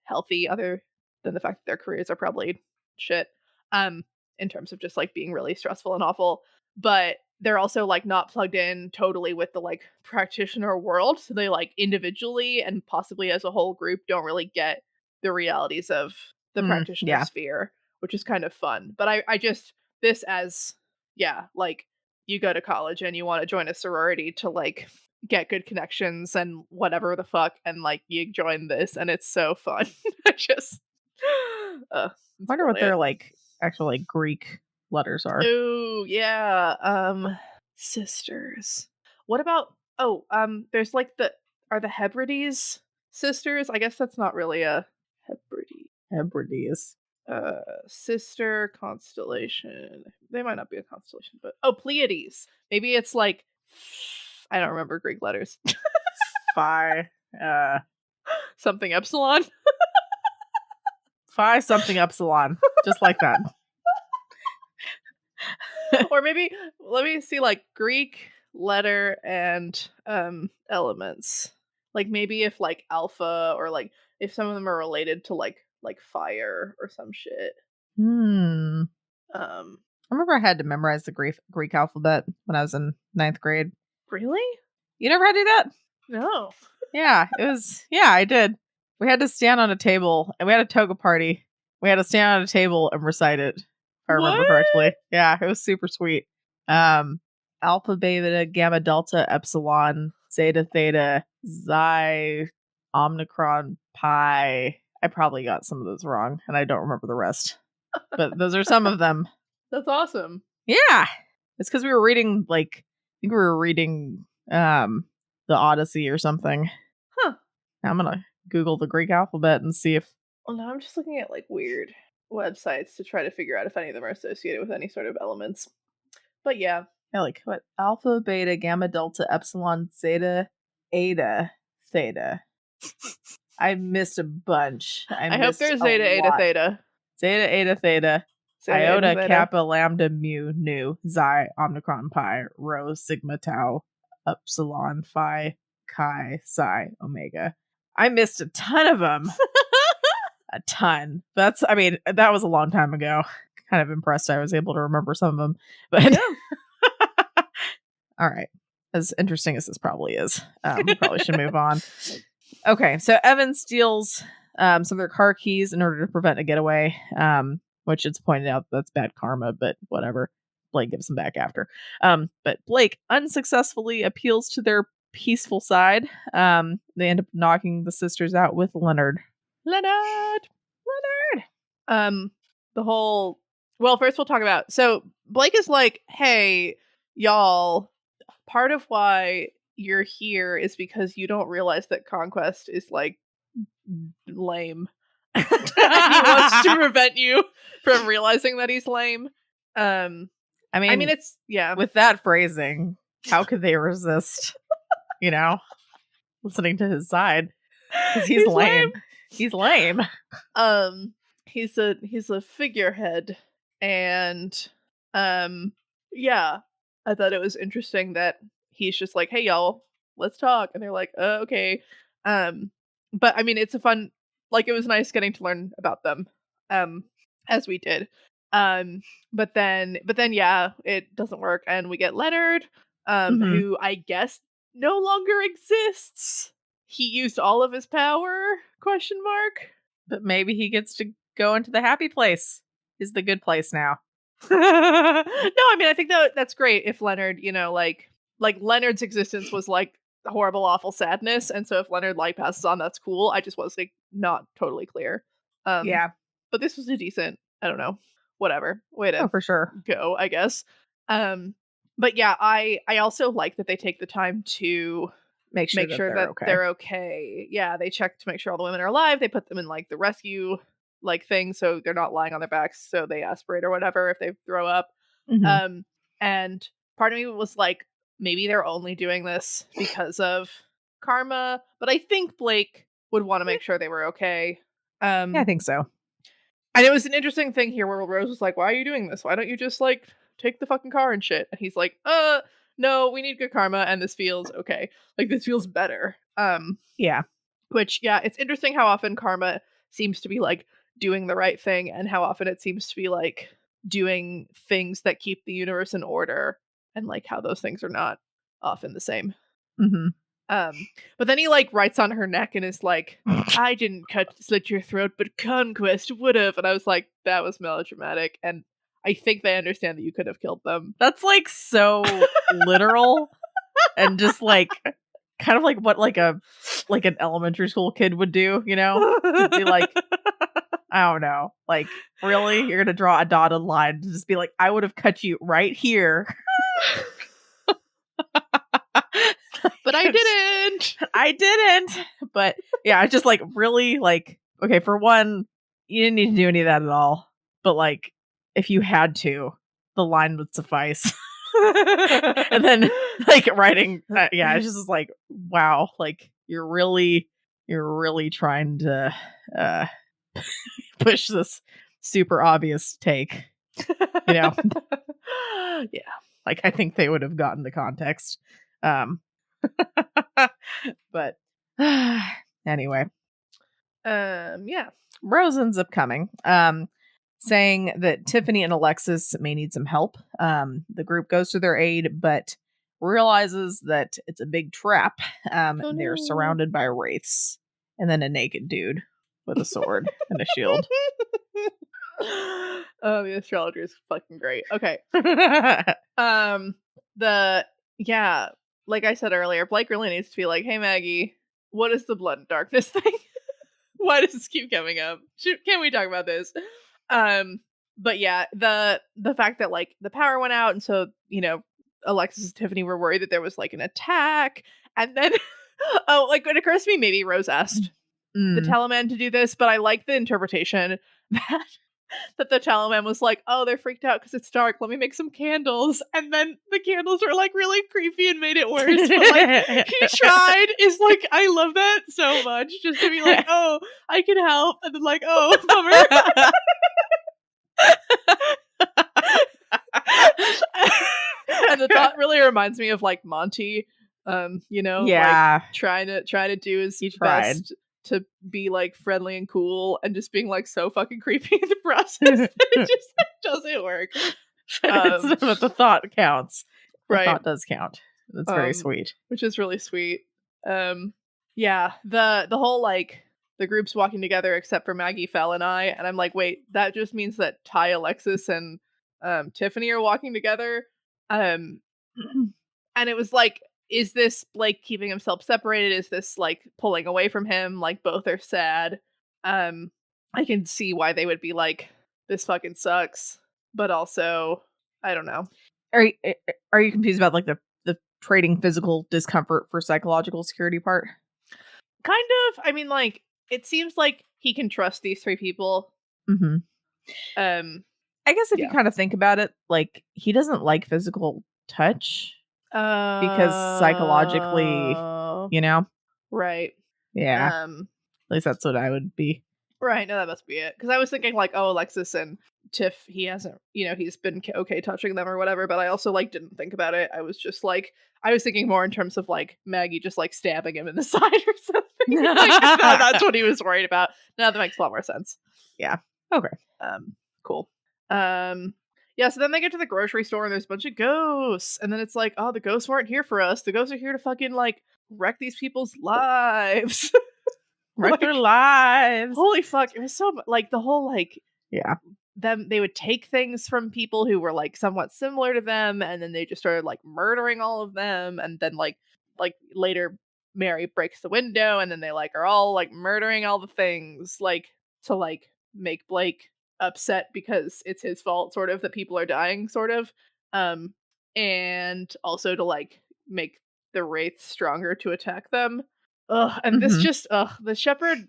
healthy, other than the fact that their careers are probably shit. Um, in terms of just like being really stressful and awful. But they're also like not plugged in totally with the like practitioner world. So they like individually and possibly as a whole group don't really get the realities of the practitioner Yeah. sphere, which is kind of fun. But I just this as yeah, like you go to college and you want to join a sorority to like get good connections and whatever the fuck, and like you join this and it's so fun. I just it's Wonder what brilliant. their like actual like Greek letters are. Oh yeah, sisters. What about there's like the Hebrides sisters? I guess that's not really a Hebride. Hebrides. Sister constellation. They might not be a constellation, but Pleiades. Maybe it's like I don't remember Greek letters. Phi. Something epsilon. Phi something epsilon. Just like that. Or maybe let me see like Greek letter and elements. Like maybe if like alpha or like if some of them are related to like fire or some shit. Hmm. Um I remember I had to memorize the Greek alphabet when I was in ninth grade. really? You never had to do that? No. Yeah, it was. Yeah, I did. We had to stand on a table, and we had a toga party. We had to stand on a table and recite it, if I remember What? correctly. Yeah, it was super sweet. Um, Alpha, beta, gamma, delta, epsilon, zeta, theta, xi, omicron, pi. I probably got some of those wrong, and I don't remember the rest. But those are some of them. That's awesome. Yeah, it's because we were reading I think we were reading the Odyssey or something. Huh. I'm gonna Google the Greek alphabet and see if Well, now I'm just looking at like weird websites to try to figure out if any of them are associated with any sort of elements. But yeah. like what? Alpha, beta, gamma, delta, epsilon, zeta, eta, theta. I missed a bunch. I hope there's a zeta, eta, lot. theta. Zeta, eta, theta, Zeta, iota, eta, theta. kappa, lambda, mu, nu, xi, omicron, pi, rho, sigma, tau, epsilon, phi, chi, psi, omega. I missed a ton of them. A ton. That was a long time ago. Kind of impressed I was able to remember some of them. But yeah. All right. As interesting as this probably is, we probably should move on. Okay, so Evan steals some of their car keys in order to prevent a getaway, which it's pointed out that's bad karma, but whatever. Blake gives them back after. But Blake unsuccessfully appeals to their peaceful side. They end up knocking the sisters out with Leonard. The whole... Well, first we'll talk about... So Blake is like, hey, y'all, part of why you're here is because you don't realize that conquest is like lame. And he wants to prevent you from realizing that he's lame. I mean it's with that phrasing, how could they resist listening to his side? Because he's lame. He's lame. He's a figurehead, and yeah, I thought it was interesting that he's just like, hey y'all, let's talk, and they're like, okay. But I mean, it's a fun, like, it was nice getting to learn about them, as we did. But then yeah, it doesn't work, and we get Leonard, who I guess no longer exists. He used all of his power? ? But maybe he gets to go into the happy place. Is the good place now. No, I mean, I think that's great if Leonard, like Leonard's existence was like horrible, awful sadness, and so if Leonard like passes on, that's cool. I just was like not totally clear. Yeah. But this was a decent, I don't know, whatever way to for sure go, I guess. But yeah, I also like that they take the time to make sure that they're okay. Yeah, they check to make sure all the women are alive. They put them in like the rescue like thing, so they're not lying on their backs, so they aspirate or whatever if they throw up. Mm-hmm. And part of me was like, maybe they're only doing this because of karma, but I think Blake would want to make sure they were okay. Yeah, I think so. And it was an interesting thing here where Rose was like, why are you doing this? Why don't you just like take the fucking car and shit? And he's like, no, we need good karma, and this feels okay. Like, this feels better. Yeah. Which, yeah, it's interesting how often karma seems to be like doing the right thing, and how often it seems to be like doing things that keep the universe in order, and like how those things are not often the same. Mm-hmm. But then he like writes on her neck and is like, I didn't slit your throat, but conquest would have. And I was like, that was melodramatic, and I think they understand that you could have killed them. That's like so literal and just like kind of like what like an elementary school kid would do, Be like, I don't know, like, really, you're gonna draw a dotted line to just be like, I would have cut you right here. But I didn't. But yeah, I just like really like, okay, for one, you didn't need to do any of that at all. But like, if you had to, the line would suffice. And then like writing, yeah, it's just like, wow, like you're really trying to push this super obvious take, Yeah. Like I think they would have gotten the context. But anyway. Yeah. Rose ends up coming, saying that Tiffany and Alexis may need some help. The group goes to their aid, but realizes that it's a big trap. They're surrounded by wraiths, and then a naked dude with a sword and a shield. Oh, the astrologer is fucking great. Okay. Like I said earlier, Blake really needs to be like, hey Maggie, what is the blood and darkness thing? Why does this keep coming up? Can we talk about this? But yeah, the fact that like the power went out, and so Alexis and Tiffany were worried that there was like an attack, and then like it occurs to me maybe Rose asked the Tallowman to do this, but I like the interpretation that that the Tallowman was like, oh, they're freaked out because it's dark. Let me make some candles. And then the candles were like really creepy and made it worse. But like he tried is like, I love that so much. Just to be like, oh, I can help. And then like, oh, bummer. And the thought really reminds me of like Monty, like trying to do his best to be like friendly and cool and just being like so fucking creepy in the process. It just doesn't work. But the thought counts. Right. The thought does count. That's very sweet. Which is really sweet. Yeah, the whole like the group's walking together except for Maggie, Fel, and I, and I'm like, wait, that just means that Ty, Alexis, and Tiffany are walking together. And it was like, is this Blake keeping himself separated? Is this like pulling away from him? Like both are sad. I can see why they would be like, this fucking sucks, but also I don't know. Are you confused about like the trading physical discomfort for psychological security part? Kind of. I mean, like, it seems like he can trust these three people. Mm-hmm. I guess if you kind of think about it, like, he doesn't like physical touch because psychologically, right. Yeah. At least that's what I would be. Right. No, that must be it. Because I was thinking like, oh, Alexis and Tiff, he hasn't, he's been okay touching them or whatever. But I also like didn't think about it. I was just like, I was thinking more in terms of like Maggie just like stabbing him in the side or something. Like, that's what he was worried about. Now that makes a lot more sense. Yeah. Okay. Cool. Yeah, so then they get to the grocery store and there's a bunch of ghosts. And then it's like, oh, the ghosts weren't here for us. The ghosts are here to fucking like wreck these people's lives. Wreck their lives. Holy fuck. It was so like the whole like them they would take things from people who were like somewhat similar to them, and then they just started like murdering all of them, and then like later Mary breaks the window and then they like are all like murdering all the things like to like make Blake upset because it's his fault sort of that people are dying sort of and also to like make the wraiths stronger to attack them. And this just the shepherd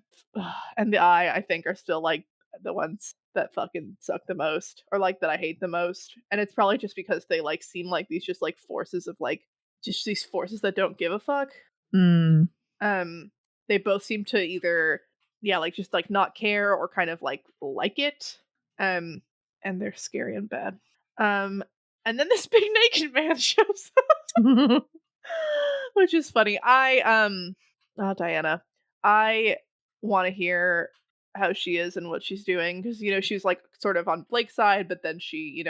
and the eye I think are still like the ones that fucking suck the most or like that I hate the most, and it's probably just because they like seem like these just like forces of like just these forces that don't give a fuck. They both seem to either like just like not care or kind of like it, and they're scary and bad. And then this big naked man shows up, which is funny. Diana, I want to hear how she is and what she's doing because she's like sort of on Blake's side, but then she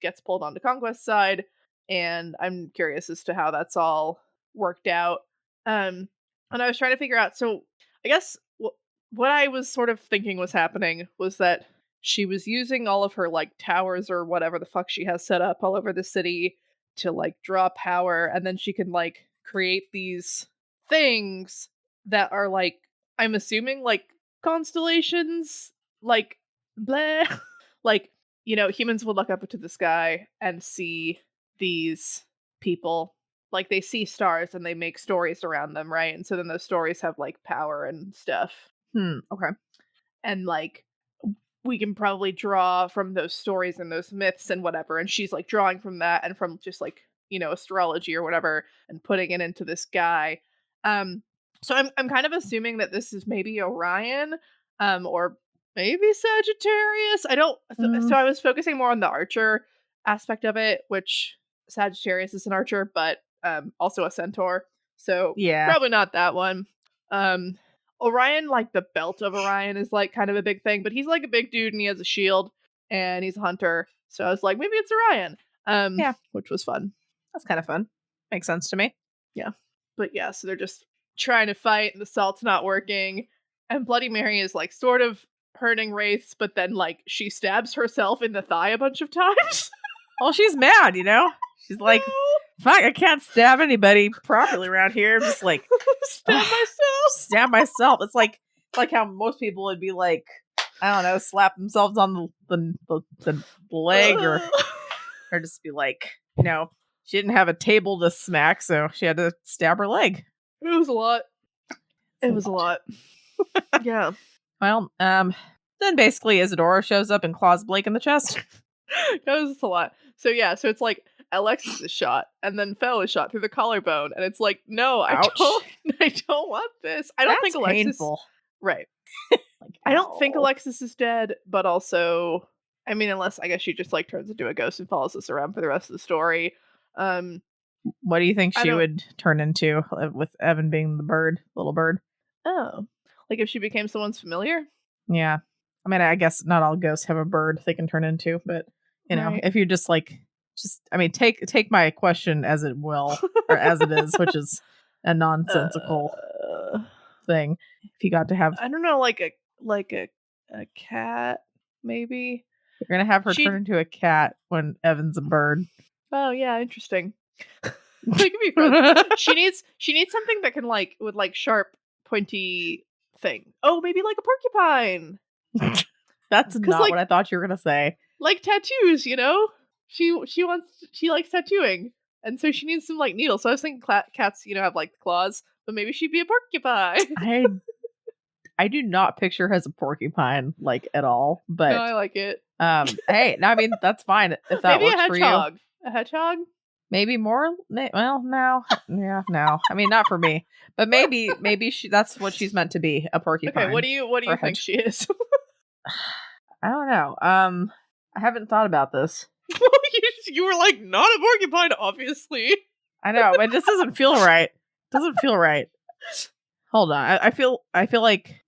gets pulled onto Conquest's side, and I'm curious as to how that's all worked out. And I was trying to figure out, so I guess what I was sort of thinking was happening was that she was using all of her like towers or whatever the fuck she has set up all over the city to like draw power, and then she can like create these things that are like, I'm assuming like constellations, like blah. Like, humans would look up into the sky and see these people, like they see stars and they make stories around them, right? And so then those stories have like power and stuff. Okay. And like we can probably draw from those stories and those myths and whatever, and she's like drawing from that and from just like astrology or whatever and putting it into this guy. So I'm kind of assuming that this is maybe Orion, or maybe Sagittarius. I don't. So I was focusing more on the archer aspect of it, which Sagittarius is an archer, but also a centaur. So probably not that one. Orion, like the belt of Orion, is like kind of a big thing, but he's like a big dude and he has a shield and he's a hunter. So I was like, maybe it's Orion. Which was fun. That's kind of fun. Makes sense to me. Yeah. But yeah, so they're just trying to fight and the salt's not working. And Bloody Mary is like sort of hurting Wraiths, but then like she stabs herself in the thigh a bunch of times. Well, she's mad, She's like, fuck, I can't stab anybody properly around here. I'm just like, stab myself. It's like how most people would be like, I don't know, slap themselves on the leg or just be like, she didn't have a table to smack, so she had to stab her leg. It was a lot. It was a lot. Yeah. Well, Then basically Isadora shows up and claws Blake in the chest. That was just a lot. So yeah, so it's like Alexis is shot, and then Fel is shot through the collarbone, and it's like, no, Ouch. I don't want this. I don't think That's Alexis. painful. Right. Like, I don't think ow. Alexis is dead, but also, I mean, unless I guess she just like turns into a ghost and follows us around for the rest of the story. What do you think she would turn into with Evan being the bird, little bird? Oh, like if she became someone's familiar? Yeah. I mean, I guess not all ghosts have a bird they can turn into, but you know, Right. if you just I mean, take my question as it will, or as it is, which is a nonsensical thing. If you got to have, I don't know, like a cat, maybe. you're gonna have her turn into a cat when Evan's a bird. Oh yeah, interesting. They could be friends. she needs something that can with sharp, pointy thing. Oh, maybe like a porcupine. That's not what I thought you were gonna say. Like tattoos, you know. She likes tattooing, and so she needs some like needles. So I was thinking cats, have like claws, but maybe she'd be a porcupine. I do not picture her as a porcupine like at all, but no, I like it. Hey, no, I mean that's fine if that maybe works for you. A hedgehog. Maybe more. Well, no, yeah, no. I mean, not for me, but maybe that's what she's meant to be, a porcupine. Okay, what do you think she is? I don't know. I haven't thought about this. You were like, not a porcupine, obviously. I know, but it just doesn't feel right. Doesn't feel right. Hold on. I feel like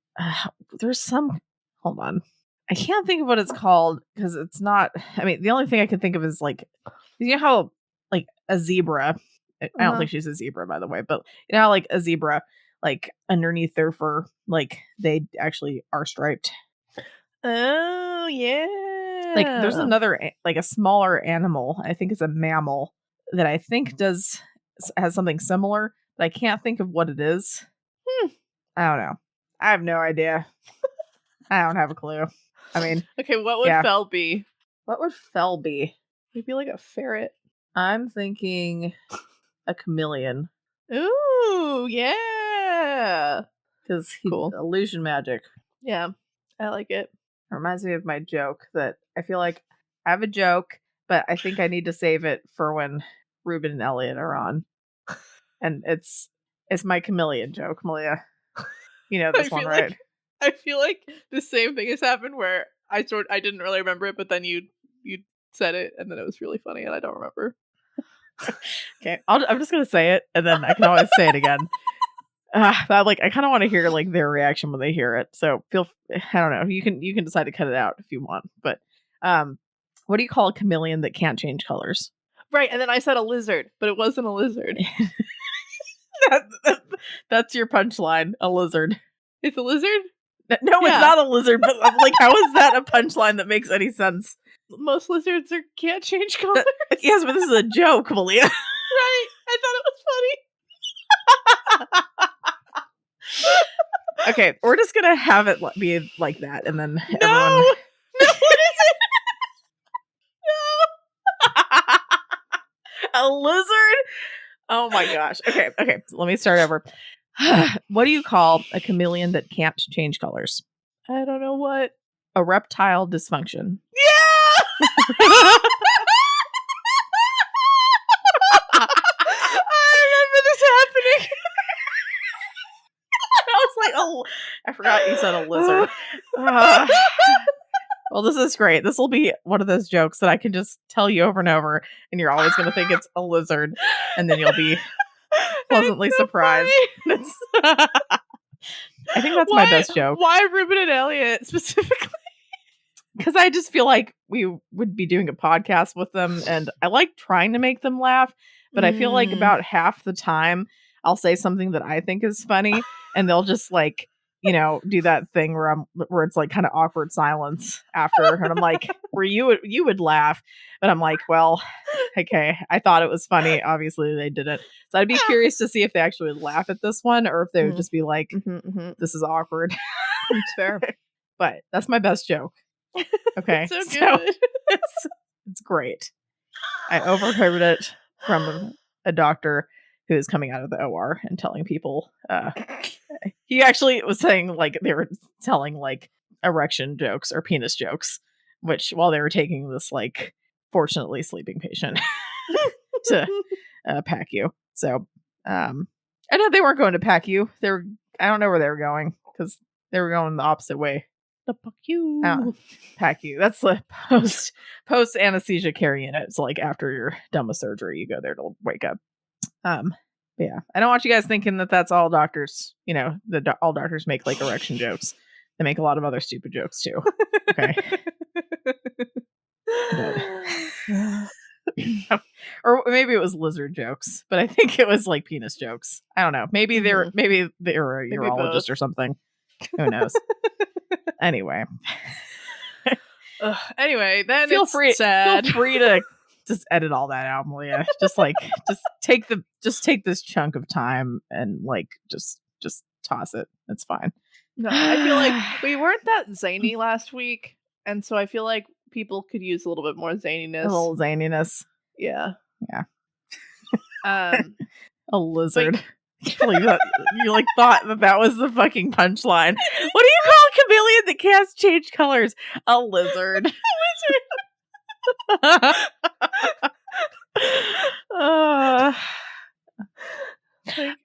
there's some. Hold on. I can't think of what it's called because it's not. I mean, the only thing I can think of is like, you know how like a zebra. I don't think she's a zebra, by the way, but you know how like a zebra, like underneath their fur, like they actually are striped. Oh yeah. Like there's another like a smaller animal. I think it's a mammal that I think has something similar, but I can't think of what it is. I don't know. I have no idea. I don't have a clue. I mean, okay, what would Fel be? What would Fel be? Maybe like a ferret. I'm thinking a chameleon. Ooh, yeah. Because cool. Illusion magic. Yeah, I like it. It reminds me of my joke that I feel like I have a joke, but I think I need to save it for when Ruben and Elliot are on. And it's my chameleon joke, Malia. You know this one, right? I feel like the same thing has happened where I didn't really remember it, but then you said it, and then it was really funny, and I don't remember. Okay, I'm just gonna say it, and then I can always say it again. But I kind of want to hear like their reaction when they hear it. So I don't know. You can decide to cut it out if you want. But what do you call a chameleon that can't change colors? Right, and then I said a lizard, but it wasn't a lizard. That's your punchline. A lizard. It's a lizard? No, it's not a lizard. But I'm like, how is that a punchline that makes any sense? Most lizards can't change colors. Yes, but this is a joke, Malia. Right. I thought it was funny. Okay, we're just gonna have it be like that, and then everyone. No, what is it? No, a lizard. Oh my gosh. Okay. So let me start over. What do you call a chameleon that can't change colors? I don't know what. A reptile dysfunction. Yeah. I remember this happening. I was like, oh, I forgot you said a lizard. Well, this is great. This will be one of those jokes that I can just tell you over and over, and you're always going to think it's a lizard, and then you'll be pleasantly surprised. I think that's my best joke. Why Ruben and Elliot specifically? Because I just feel like we would be doing a podcast with them, and I like trying to make them laugh, but I feel like about half the time I'll say something that I think is funny, and they'll just like, do that thing where it's like kind of awkward silence after, and I'm like, where you would laugh, but I'm like, well, okay, I thought it was funny. Obviously, they didn't. So I'd be curious to see if they actually would laugh at this one, or if they would just be like, this is awkward. It's fair, but that's my best joke. Okay, so good. It's great. I overheard it from a doctor who is coming out of the OR and telling people. He actually was saying like they were telling like erection jokes or penis jokes, which while they were taking this like fortunately sleeping patient to pack you. So I know they weren't going to pack you. I don't know where they were going because they were going the opposite way. The fuck you. Pack you. That's the post anesthesia care unit. It's like after you're done with surgery, you go there to wake up. Yeah, I don't want you guys thinking that that's all doctors. You know, all doctors make like erection jokes. They make a lot of other stupid jokes too. Okay. Or maybe it was lizard jokes, but I think it was like penis jokes. I don't know. Maybe they were a urologist both. or something. Who knows? Anyway. Anyway, then feel free to just edit all that out, Malia. Just take this chunk of time and like just toss it. It's fine. No, I feel like we weren't that zany last week, and so I feel like people could use a little bit more zaniness. A little zaniness. Yeah. A lizard. You like thought that was the fucking punchline. What do you call a chameleon that can't change colors? A lizard.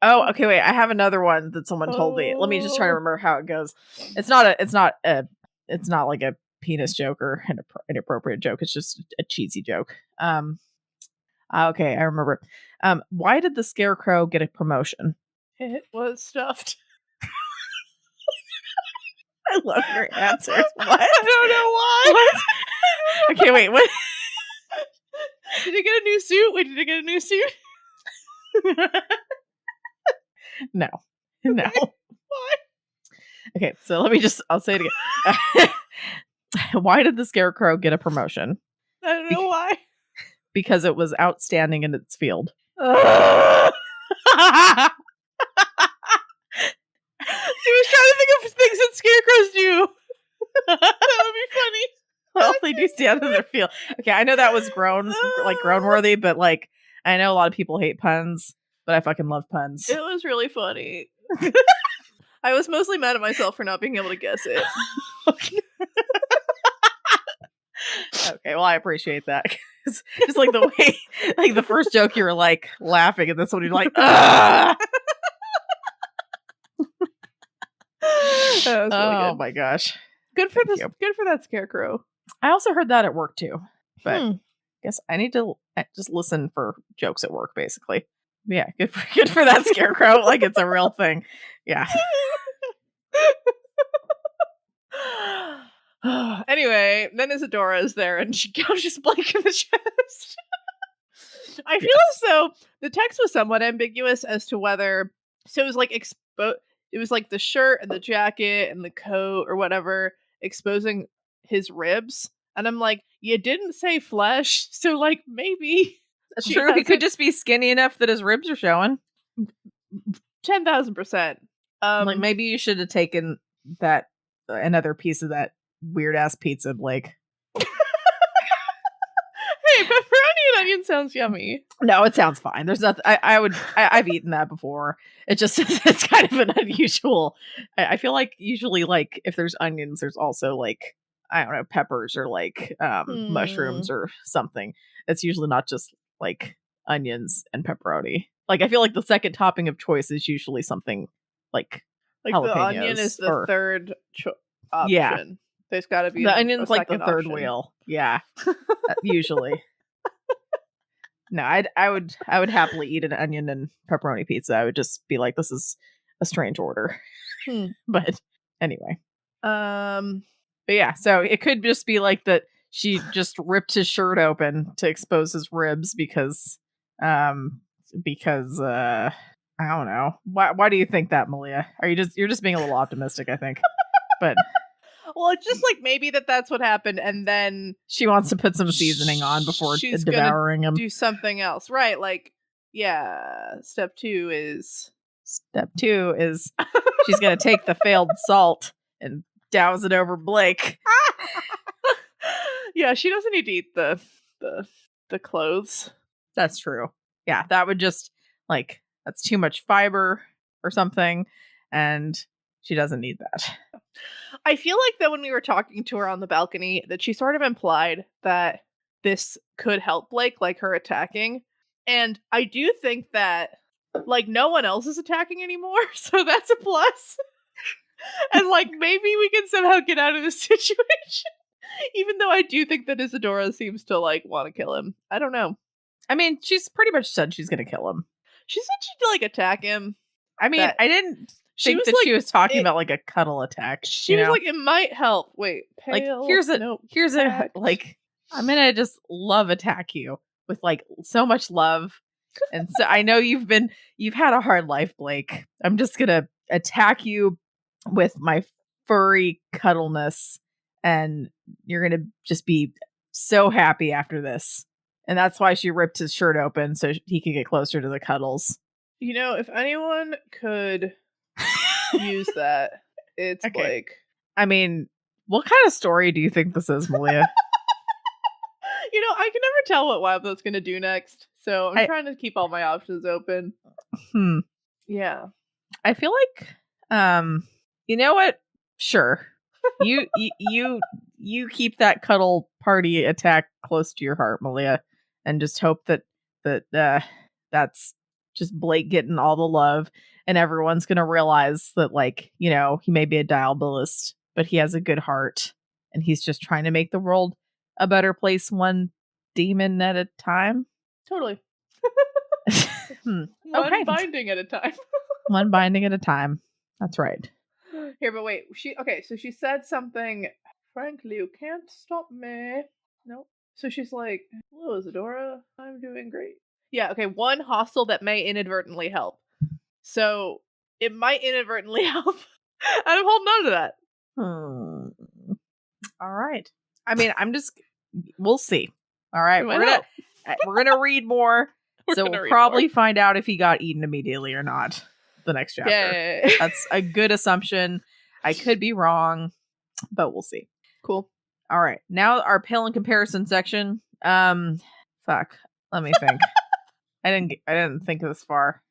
Oh, okay. Wait, I have another one that someone told me. Let me just try to remember how it goes. It's not like a penis joke or an inappropriate joke. It's just a cheesy joke. Okay, I remember. Why did the scarecrow get a promotion? It was stuffed. I love your answers. What? I don't know why. What? Okay, wait. What? Did it get a new suit? Wait, did it get a new suit? No. Why? Okay, so I'll say it again. Why did the scarecrow get a promotion? I don't know why. Because it was outstanding in its field. She was trying to think of things that scarecrows do. That would be funny. Well, they do stand in their field. Okay, I know that was grown worthy, but like I know a lot of people hate puns, but I fucking love puns. It was really funny. I was mostly mad at myself for not being able to guess it. Okay, well I appreciate that. It's just like the way, like the first joke you were like laughing, and this one you're like, ah! That was really Oh good. my gosh. Good for that scarecrow. I also heard that at work too, but Hmm. I guess I need to just listen for jokes at work, basically. Yeah, good for that scarecrow. Like it's a real thing. Yeah. Anyway, then Isadora is there and she gouges Blake in the chest. I feel as though the text was somewhat ambiguous as to whether it was like it was like the shirt and the jacket and the coat or whatever exposing his ribs. And I'm like, you didn't say flesh, so like maybe That's true. He could just be skinny enough that his ribs are showing. 10,000%. Like maybe you should have taken that another piece of that weird ass pizza, Blake. Hey, pepperoni and onion sounds yummy. No, it sounds fine. There's nothing. I've eaten that before. It just it's kind of an unusual. I feel like usually like if there's onions, there's also like I don't know peppers or like mushrooms or something. It's usually not just like onions and pepperoni. Like I feel like the second topping of choice is usually something like the onion is the third option. Yeah. There's got to be the onion's like the third option. wheel. Yeah, usually. No, I would happily eat an onion and pepperoni pizza. I would just be like, this is a strange order. But anyway. But yeah, so it could just be like that she just ripped his shirt open to expose his ribs because I don't know. Why do you think that, Malia? You're just being a little optimistic, I think. But well, it's just like maybe that's what happened, and then she wants to put some seasoning on before she's devouring him. Do something else, right? Like, yeah. Step 2 is she's gonna take the failed salt and douse it over Blake. Yeah, she doesn't need to eat the clothes. That's true. Yeah, that would just like that's too much fiber or something, and She doesn't need that. I feel like that when we were talking to her on the balcony, that she sort of implied that this could help Blake, like her attacking. And I do think that, like, no one else is attacking anymore, so that's a plus. And, like, maybe we can somehow get out of this situation. Even though I do think that Isadora seems to, like, want to kill him. I don't know. I mean, she's pretty much said she's going to kill him. She said she'd, like, attack him. I mean, That- I didn't She think was that like, she was talking it- about like a cuddle attack. She was like, it might help. Wait, like pale, here's a no, like I'm gonna just love attack you with like so much love. And so I know you've had a hard life, Blake. I'm just gonna attack you with my furry cuddleness, and you're gonna just be so happy after this. And that's why she ripped his shirt open so he could get closer to the cuddles. You know, if anyone could use that, it's Okay. Blake. I mean, what kind of story do you think this is, Malia? You know, I can never tell what Wablo's gonna do next, so I'm trying to keep all my options open. Yeah. I feel like, you know what? Sure, you keep that cuddle party attack close to your heart, Malia, and just hope that that's just Blake getting all the love, and everyone's gonna realize that, like, you know, he may be a diabolist, but he has a good heart, and he's just trying to make the world a better place, one demon at a time. Totally. Okay. One binding at a time. One binding at a time. That's right. Here, but wait. So she said something. Frankly, you can't stop me. Nope. So she's like, hello, Isadora. I'm doing great. Yeah, okay. One hostile that may inadvertently help. So it might inadvertently help. I'm holding on to that. All right. I mean, we'll see. All right. We're gonna read more. So we'll probably find out if he got eaten immediately or not the next chapter. Yay. That's a good assumption. I could be wrong, but we'll see. Cool. All right. Now our pale in comparison section. Fuck. Let me think. I didn't think this far.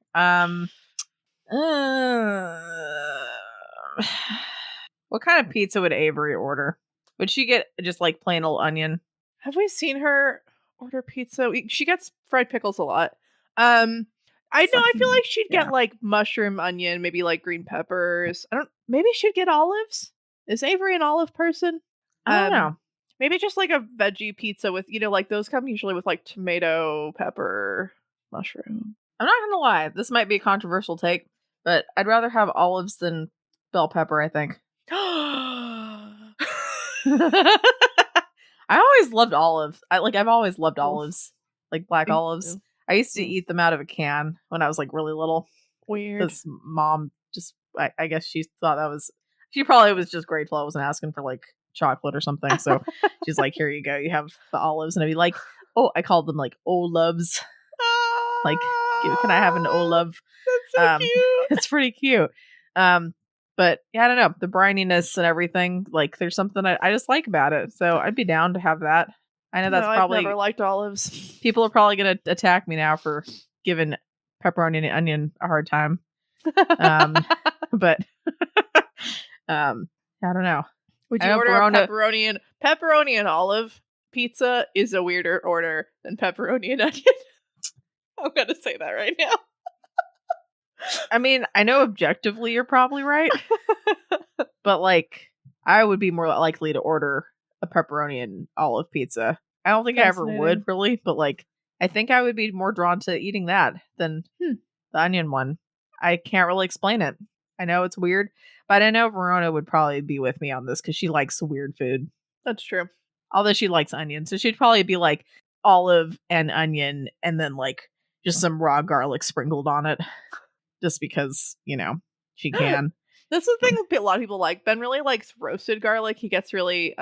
What kind of pizza would Avery order? Would she get just like plain old onion? Have we seen her order pizza? She gets fried pickles a lot. I feel like she'd get like mushroom, onion, maybe like green peppers. Maybe she'd get olives. Is Avery an olive person? I don't know. Maybe just like a veggie pizza with, you know, like those come usually with like tomato, pepper, mushroom. I'm not gonna lie, this might be a controversial take, but I'd rather have olives than bell pepper, I think. I always loved olives. I've always loved olives, like black olives. I used to eat them out of a can when I was like really little. Weird. Because mom just, I guess she thought she probably was just grateful I wasn't asking for like chocolate or something. So she's like, here you go, you have the olives. And I'd be like, oh, I called them like Olubs. Like, can I have an Olub? That's so cute. It's pretty cute. But yeah, I don't know, the brininess and everything, like there's something I just like about it. So I'd be down to have that. I know that's probably, I've never liked olives. People are probably going to attack me now for giving pepperoni and onion a hard time. But I don't know. Would you order a pepperoni and olive pizza is a weirder order than pepperoni and onion? I'm gonna say that right now. I mean, I know objectively you're probably right, but like I would be more likely to order a pepperoni and olive pizza. I don't think I ever would really, but like I think I would be more drawn to eating that than the onion one. I can't really explain it. I know it's weird, but I know Verona would probably be with me on this because she likes weird food. That's true. Although she likes onion, so she'd probably be like olive and onion and then like just some raw garlic sprinkled on it. Just because, you know, she can. That's the thing a lot of people like. Ben really likes roasted garlic. He gets really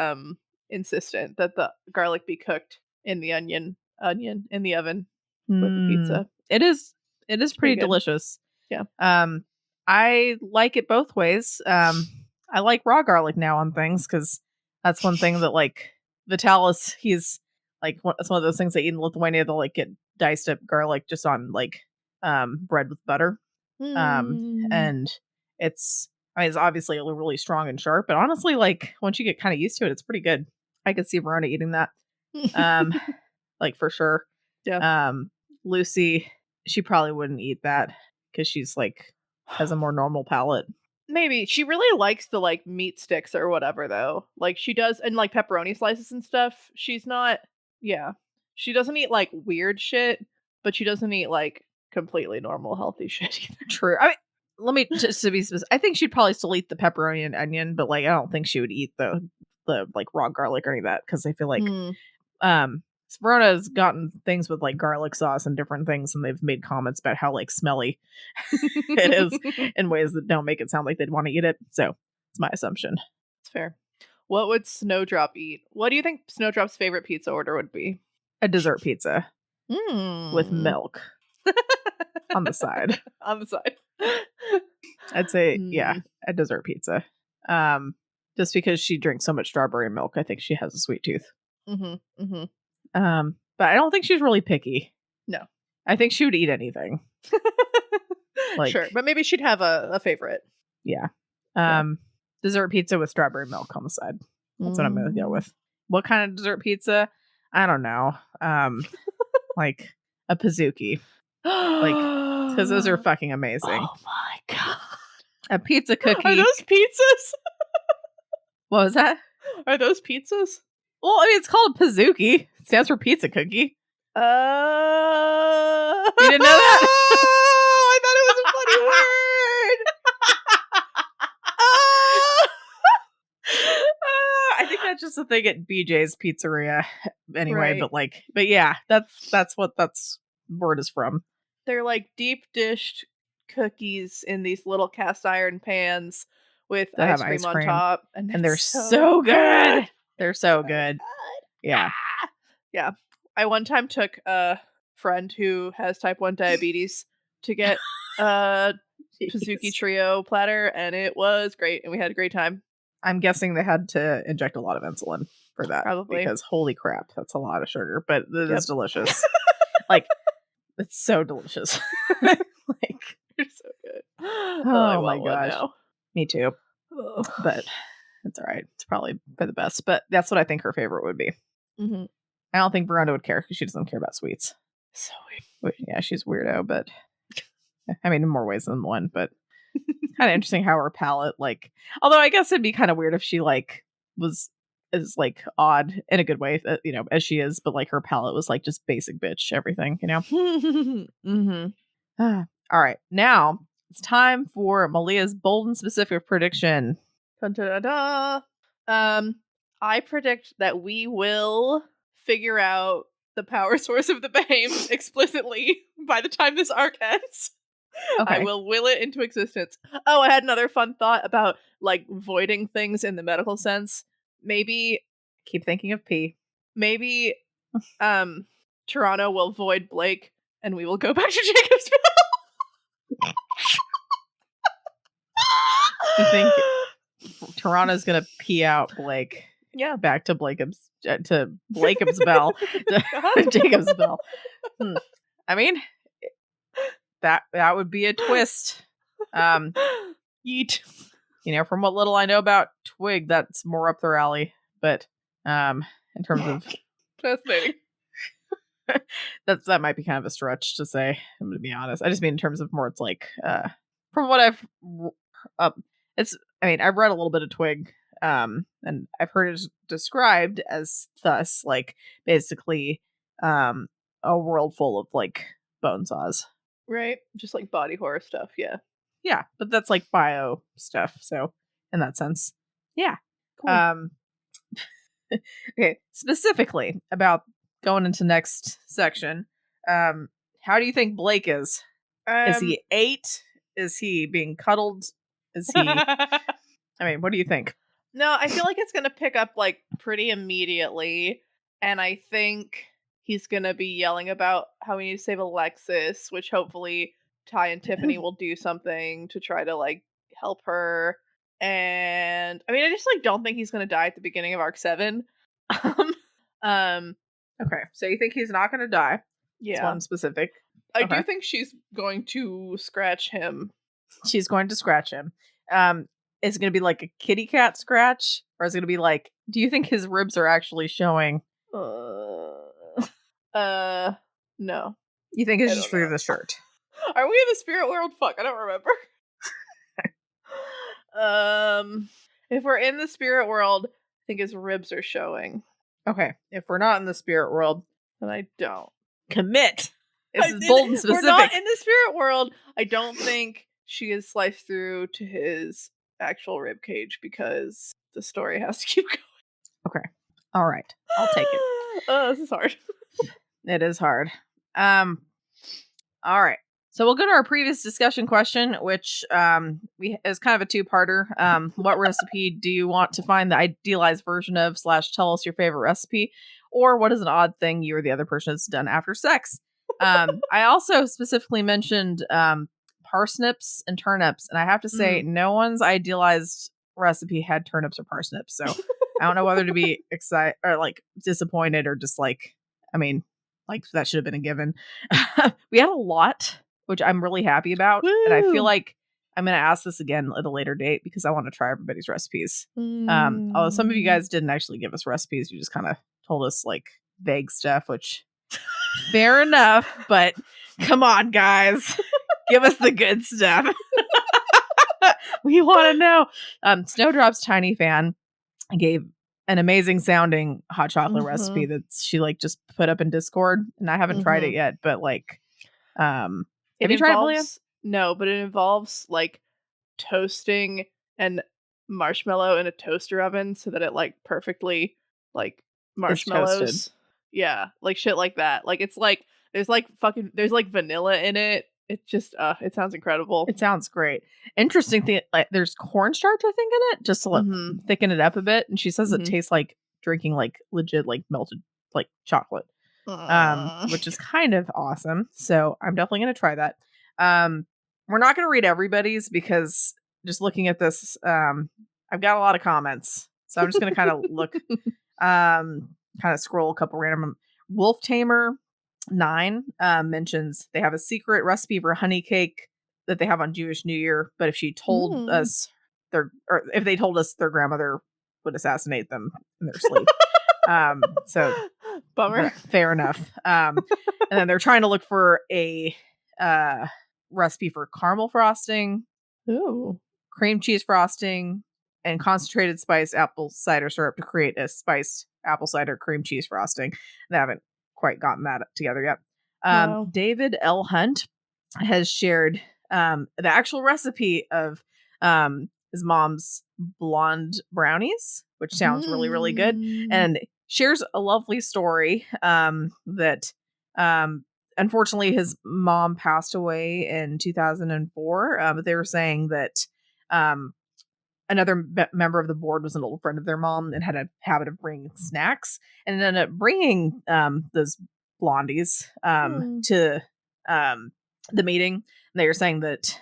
insistent that the garlic be cooked in the onion in the oven with the pizza. It is pretty delicious. Yeah. I like it both ways. I like raw garlic now on things because that's one thing that like Vitalis, he's like it's one of those things they eat in Lithuania. They'll like get diced up garlic just on like bread with butter. And it's I mean, it's obviously really strong and sharp, but honestly, like once you get kind of used to it, it's pretty good. I could see Verona eating that. Like for sure. Yeah. Lucy, she probably wouldn't eat that because she's like has a more normal palate. Maybe. She really likes the, like, meat sticks or whatever, though. Like, she does and, like, pepperoni slices and stuff. She's not yeah. She doesn't eat, like, weird shit, but she doesn't eat, like, completely normal, healthy shit either. True. I mean, let me just to be specific. I think she'd probably still eat the pepperoni and onion, but like I don't think she would eat the like raw garlic or any of that because I feel like Verona's gotten things with like garlic sauce and different things, and they've made comments about how like smelly it is in ways that don't make it sound like they'd want to eat it. So it's my assumption. It's fair. What would Snowdrop eat? What do you think Snowdrop's favorite pizza order would be? A dessert pizza with milk on the side. On the side. I'd say, yeah, a dessert pizza. Just because she drinks so much strawberry milk, I think she has a sweet tooth. But I don't think she's really picky. No. I think she would eat anything. Like, sure, but maybe she'd have a favorite. Yeah. Dessert pizza with strawberry milk on the side. That's what I'm gonna go with. What kind of dessert pizza? I don't know. Like a Pizookie. Like, because those are fucking amazing. Oh my god. A pizza cookie. Are those pizzas? What was that? Are those pizzas? Well, I mean, it's called a Pizookie. It stands for pizza cookie. You didn't know that? I thought it was a funny word. I think that's just a thing at BJ's Pizzeria anyway, Right. but yeah, that's what that's word is from. They're like deep dished cookies in these little cast iron pans with That have ice cream ice on cream. top. And they're so good. They're so good. Yeah. Yeah. I one time took a friend who has type 1 diabetes to get a Pizookie Trio platter, and it was great, and we had a great time. I'm guessing they had to inject a lot of insulin for that. Probably. Because holy crap, that's a lot of sugar, but it is delicious. Like, it's so delicious. Like, they're so good. Oh my gosh. Now. Me too. Oh. But it's all right. It's probably for the best. But that's what I think her favorite would be. Mm-hmm. I don't think Verona would care because she doesn't care about sweets. So weird. Yeah, she's weirdo, but I mean, in more ways than one. But it's kind of interesting how her palate, like, although I guess it'd be kind of weird if she like is like odd in a good way, you know, as she is, but like her palate was like just basic bitch everything, you know. All right, now it's time for Malia's bold and specific prediction. Dun, dun, dun, dun. I predict that we will figure out the power source of the Behemoth explicitly by the time this arc ends. Okay. I will will it into existence. Oh, I had another fun thought about like voiding things in the medical sense. Maybe keep thinking of P. Maybe Toronto will void Blake and we will go back to Jacobsville. You think Toronto's gonna pee out Blake? Yeah, back to Jacobsville, to Jacobsville. I mean, that would be a twist. Yeet. You know, from what little I know about Twig, that's more up their alley. But in terms of fascinating, that might be kind of a stretch to say. I'm gonna be honest. I just mean in terms of more. It's like from what I've I've read a little bit of Twig. And I've heard it described as thus, like basically a world full of like bone saws. Right. Just like body horror stuff, yeah. Yeah, but that's like bio stuff, so in that sense. Yeah. Cool. Okay, specifically about going into next section. How do you think Blake is? Is he 8? Is he being cuddled? Is he I mean, what do you think? No, I feel like it's going to pick up like pretty immediately. And I think he's going to be yelling about how we need to save Alexis, which hopefully Ty and Tiffany will do something to try to like help her. And I mean, I just like don't think he's going to die at the beginning of arc 7. Okay, so you think he's not going to die? Yeah. That's one specific. I do think she's going to scratch him. She's going to scratch him. is it going to be like a kitty cat scratch? Or is it going to be like, do you think his ribs are actually showing? No. You think it's I just don't know. through the shirt? Are we in the spirit world? Fuck, I don't remember. If we're in the spirit world, I think his ribs are showing. Okay, if we're not in the spirit world, then I don't. Commit. This is bold and specific. We're not in the spirit world. I don't think she is sliced through to his actual rib cage because the story has to keep going. Okay. All right. I'll take it. This is hard. It is hard. All right. So we'll go to our previous discussion question, which is kind of a two-parter. What recipe do you want to find the idealized version of / tell us your favorite recipe? Or what is an odd thing you or the other person has done after sex? I also specifically mentioned parsnips and turnips, and I have to say no one's idealized recipe had turnips or parsnips. So I don't know whether to be excited or like disappointed or just like, I mean, like that should have been a given. We had a lot, which I'm really happy about. Woo! And I feel like I'm going to ask this again at a later date because I want to try everybody's recipes. Although some of you guys didn't actually give us recipes. You just kind of told us like vague stuff, which fair enough. But come on, guys. Give us the good stuff. We want to know. Snowdrop's tiny fan gave an amazing sounding hot chocolate recipe that she like just put up in Discord, and I haven't tried it yet, but like have you tried it, Malia? No, but it involves like toasting and marshmallow in a toaster oven so that it like perfectly like marshmallows. Yeah, like shit like that. Like it's like there's like vanilla in it. It just it sounds incredible. It sounds great. Interesting thing, like there's cornstarch I think in it just to like thicken it up a bit, and she says it tastes like drinking like legit like melted like chocolate. Which is kind of awesome. So I'm definitely going to try that. We're not going to read everybody's because just looking at this, I've got a lot of comments. So I'm just going to kind of look, kind of scroll a couple random. Wolf Tamer 9 mentions they have a secret recipe for honey cake that they have on Jewish New Year. But if she told us if they told us their grandmother would assassinate them in their sleep. So bummer. Fair enough. And then they're trying to look for a recipe for caramel frosting, cream cheese frosting, and concentrated spiced apple cider syrup to create a spiced apple cider cream cheese frosting. They haven't quite gotten that together yet. Wow. David L. Hunt has shared the actual recipe of his mom's blonde brownies, which sounds really, really good. And shares a lovely story that unfortunately his mom passed away in 2004. But they were saying that another member of the board was an old friend of their mom and had a habit of bringing snacks and ended up bringing those blondies to the meeting. And they were saying that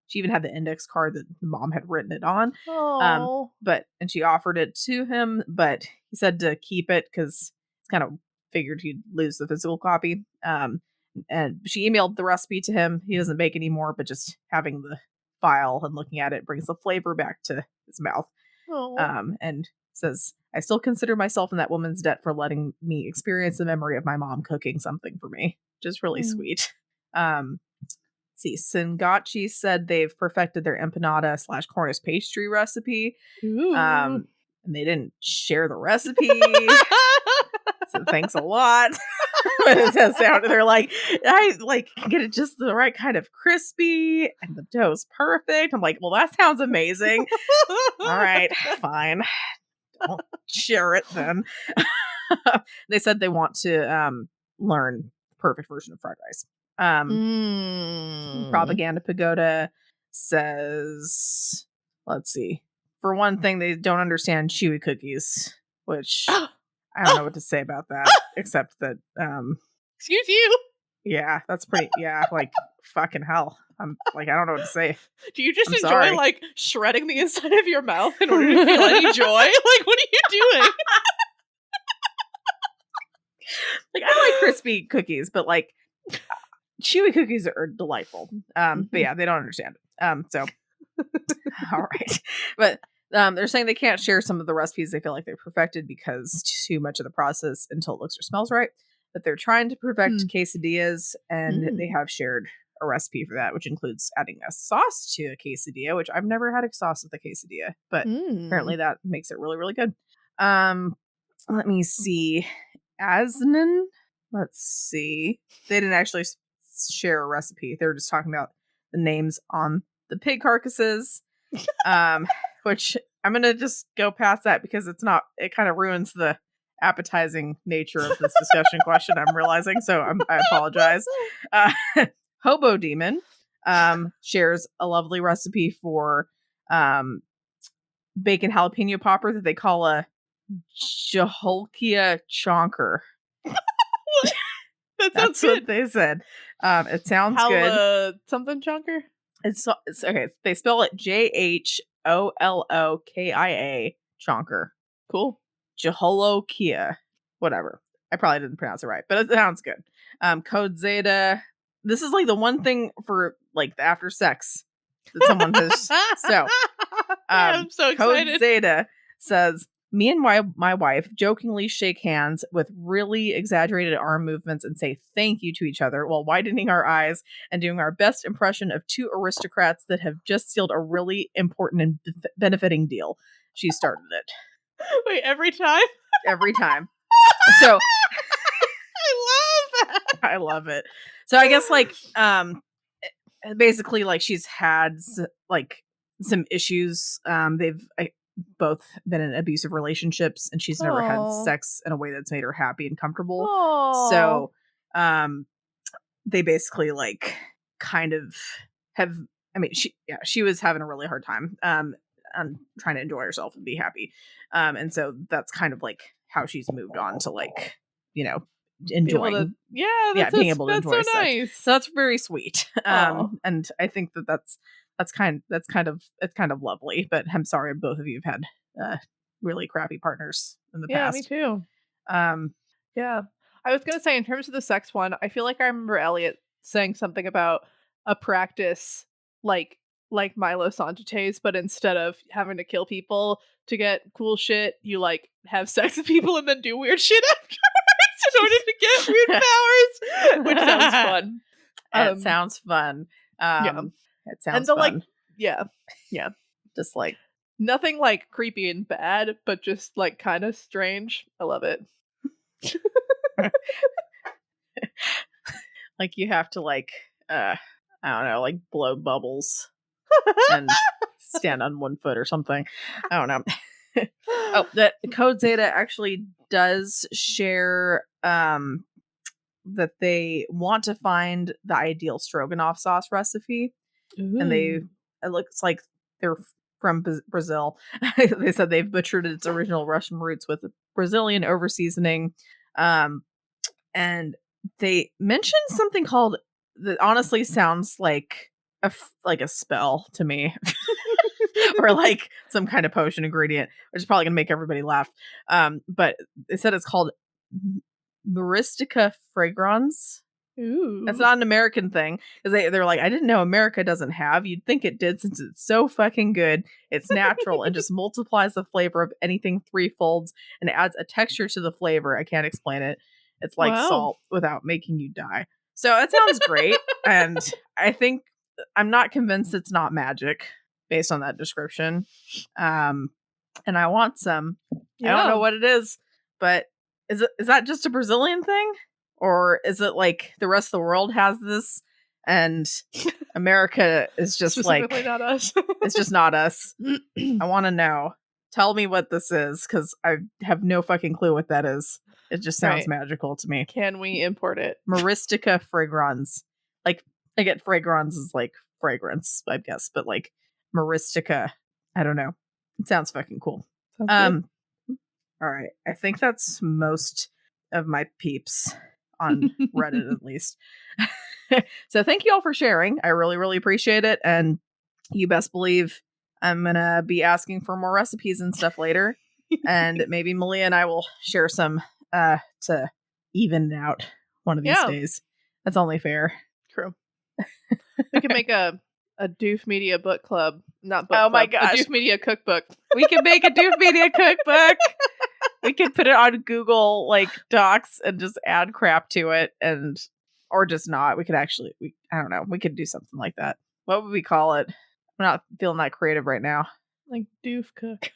she even had the index card that the mom had written it on. And she offered it to him, but he said to keep it because it's kind of figured he'd lose the physical copy. And she emailed the recipe to him. He doesn't bake anymore, but just having the file and looking at it brings the flavor back to his mouth. And says, I still consider myself in that woman's debt for letting me experience the memory of my mom cooking something for me. Which is really sweet. See, Sangachi said they've perfected their empanada / Cornish pastry recipe. And they didn't share the recipe. So thanks a lot. But it does sound, they're like, I like get it just the right kind of crispy and the dough's perfect. I'm like, well, that sounds amazing. All right, fine. Don't share it then. They said they want to learn the perfect version of fried rice. Propaganda Pagoda says, let's see. For one thing, they don't understand chewy cookies, which I don't know what to say about that, except that excuse you. Yeah, that's pretty like fucking hell. I'm like, I don't know what to say. Do you just enjoy like shredding the inside of your mouth in order to feel any joy? Like, what are you doing? Like, I like crispy cookies, but like chewy cookies are delightful. But yeah, they don't understand it. So All right. But they're saying they can't share some of the recipes they feel like they've perfected because too much of the process until it looks or smells right. But they're trying to perfect quesadillas, and they have shared a recipe for that, which includes adding a sauce to a quesadilla, which I've never had a sauce with a quesadilla, but apparently that makes it really, really good. Let me see. Asnan? Let's see. They didn't actually share a recipe. They were just talking about the names on the pig carcasses, which I'm going to just go past that because it kind of ruins the appetizing nature of this discussion question, I'm realizing. So I apologize. Hobo Demon shares a lovely recipe for bacon jalapeno popper that they call a Jaholkia chonker. That's what they said. It sounds good. Something chonker? It's okay. They spell it Jhollokia chonker. Cool. Jaholokia. Whatever. I probably didn't pronounce it right, but it sounds good. Code Zeta. This is like the one thing for like the after sex that someone has. So I'm so excited. Code Zeta says, me and my wife jokingly shake hands with really exaggerated arm movements and say thank you to each other while widening our eyes and doing our best impression of two aristocrats that have just sealed a really important and benefiting deal. She started it. Wait, every time? Every time. So I love that. I love it. So I guess like basically like she's had like some issues. They've both been in abusive relationships, and she's never had sex in a way that's made her happy and comfortable. Aww. So they basically like kind of have, I mean, she was having a really hard time on trying to enjoy herself and be happy. And so that's kind of like how she's moved on to like, you know, enjoying being able to enjoy so sex. Nice. So that's very sweet. And I think that's kind of lovely, but I'm sorry both of you have had really crappy partners in the past. Yeah, me too. Yeah. I was gonna say, in terms of the sex one, I feel like I remember Elliot saying something about a practice like Milo Santates, but instead of having to kill people to get cool shit, you like have sex with people and then do weird shit afterwards in order to get weird powers, which sounds fun. It sounds fun. It sounds fun. Like, yeah. Just like nothing like creepy and bad, but just like kind of strange. I love it. Like you have to like I don't know, like blow bubbles and stand on one foot or something. I don't know. Oh, the Code Zeta actually does share that they want to find the ideal stroganoff sauce recipe. Ooh. And it looks like they're from Brazil. They said they've butchered its original Russian roots with Brazilian over-seasoning. And they mentioned something called, that honestly sounds like a spell to me. Or like some kind of potion ingredient, which is probably going to make everybody laugh. But they said it's called Myristica fragrans. Ooh. That's not an American thing. Because they're like, I didn't know America doesn't have. You'd think it did since it's so fucking good. It's natural and just multiplies the flavor of anything threefolds and adds a texture to the flavor. I can't explain it. It's like salt without making you die. So it sounds great. And I think I'm not convinced it's not magic based on that description. And I want some. Yeah. I don't know what it is, but is that just a Brazilian thing? Or is it like the rest of the world has this and America is just like not us? It's just not us. I want to know. Tell me what this is, because I have no fucking clue what that is. It just sounds magical to me. Can we import it? Myristica fragrans. Like, I get fragrans is like fragrance, I guess, but like Myristica, I don't know. It sounds fucking cool. All right. I think that's most of my peeps on Reddit, at least. So thank you all for sharing. I really, really appreciate it. And you best believe I'm going to be asking for more recipes and stuff later. And maybe Malia and I will share some to even it out one of these days. That's only fair. True. We can make a A Doof Media book club. Not book club. Oh my gosh. A Doof Media cookbook. We can make a Doof Media cookbook. We could put it on Google Docs and just add crap to it, or just not. We could actually, I don't know. We could do something like that. What would we call it? I'm not feeling that creative right now. Like Doof Cook.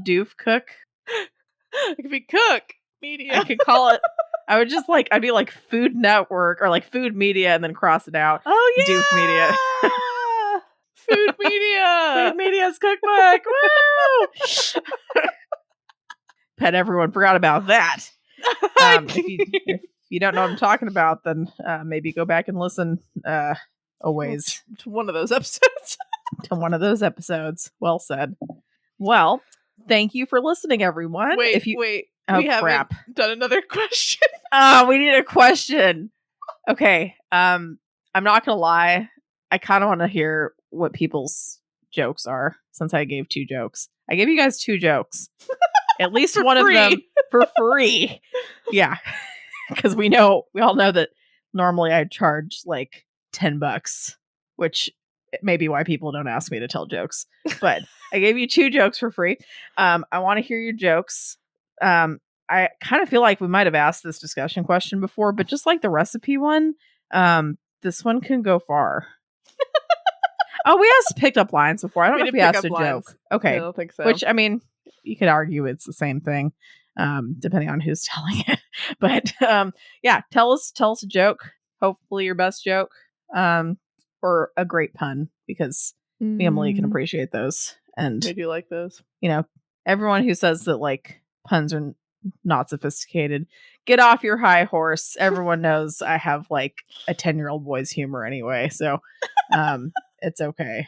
Doof Cook. It could be Cook Media. I could call it. I would just I'd be like Food Network or Food Media and then cross it out. Oh yeah, Doof Media. Food Media. Food Media's cookbook. Woo! Bet everyone forgot about that. If you don't know what I'm talking about, then maybe go back and listen a ways to one of those episodes. To one of those episodes. Well said. Well, thank you for listening, everyone. Wait. Oh, we crap. haven't done another question. We need a question. Okay. I'm not gonna lie. I kind of want to hear what people's jokes are, since I gave 2 jokes. I gave you guys 2 jokes. At least one free. of them for free. Yeah. Because we all know that normally I charge $10, which may be why people don't ask me to tell jokes. But I gave you 2 jokes for free. I want to hear your jokes. I kind of feel like we might have asked this discussion question before, but just like the recipe one, this one can go far. Oh, we asked picked up lines before. I don't know if we asked a joke. Okay. I don't think so. Which, I mean, you could argue it's the same thing, depending on who's telling it. But yeah, tell us a joke. Hopefully your best joke, or a great pun, because me and Emily can appreciate those. And I do like those. Everyone who says that puns are not sophisticated, get off your high horse. Everyone knows I have a 10-year-old boy's humor anyway, so it's okay.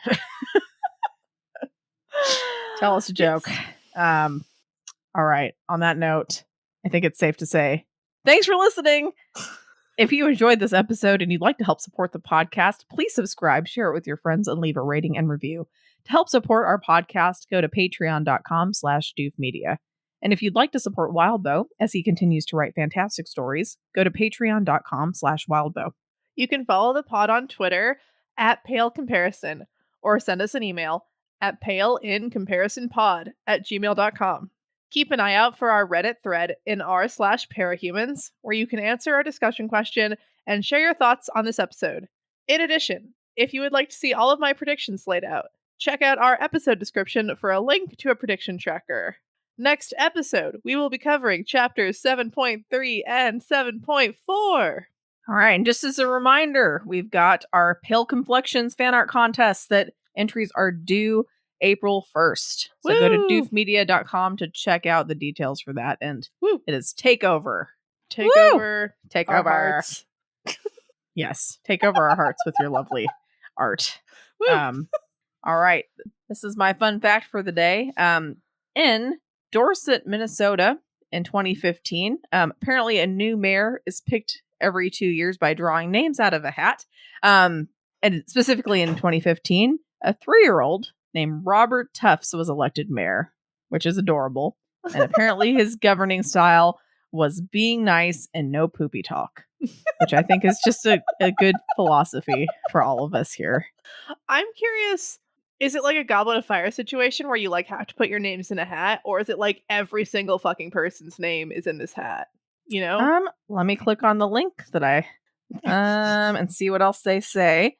Tell us a joke. Yes. All right. On that note, I think it's safe to say thanks for listening. If you enjoyed this episode and you'd like to help support the podcast, please subscribe, share it with your friends, and leave a rating and review. To help support our podcast, go to patreon.com/doofmedia. And if you'd like to support Wildbow as he continues to write fantastic stories, go to patreon.com/wildbow. You can follow the pod on Twitter @PaleComparison or send us an email at paleincomparisonpod@gmail.com. Keep an eye out for our Reddit thread in r/parahumans, where you can answer our discussion question and share your thoughts on this episode. In addition, if you would like to see all of my predictions laid out, check out our episode description for a link to a prediction tracker. Next episode, we will be covering chapters 7.3 and 7.4. All right, and just as a reminder, we've got our Pale Complexions fan art contest that entries are due April 1st. So go to doofmedia.com to check out the details for that. And it is takeover. Take over our hearts. Yes, take over our hearts with your lovely art. All right, this is my fun fact for the day. In Dorset, Minnesota, in 2015, apparently a new mayor is picked every 2 years by drawing names out of a hat. And specifically in 2015, a 3-year-old named Robert Tufts was elected mayor, which is adorable. And apparently his governing style was being nice and no poopy talk, which I think is just a good philosophy for all of us here. I'm curious, is it like a Goblet of Fire situation where you have to put your names in a hat, or is it every single fucking person's name is in this hat? Let me click on the link that I and see what else they say.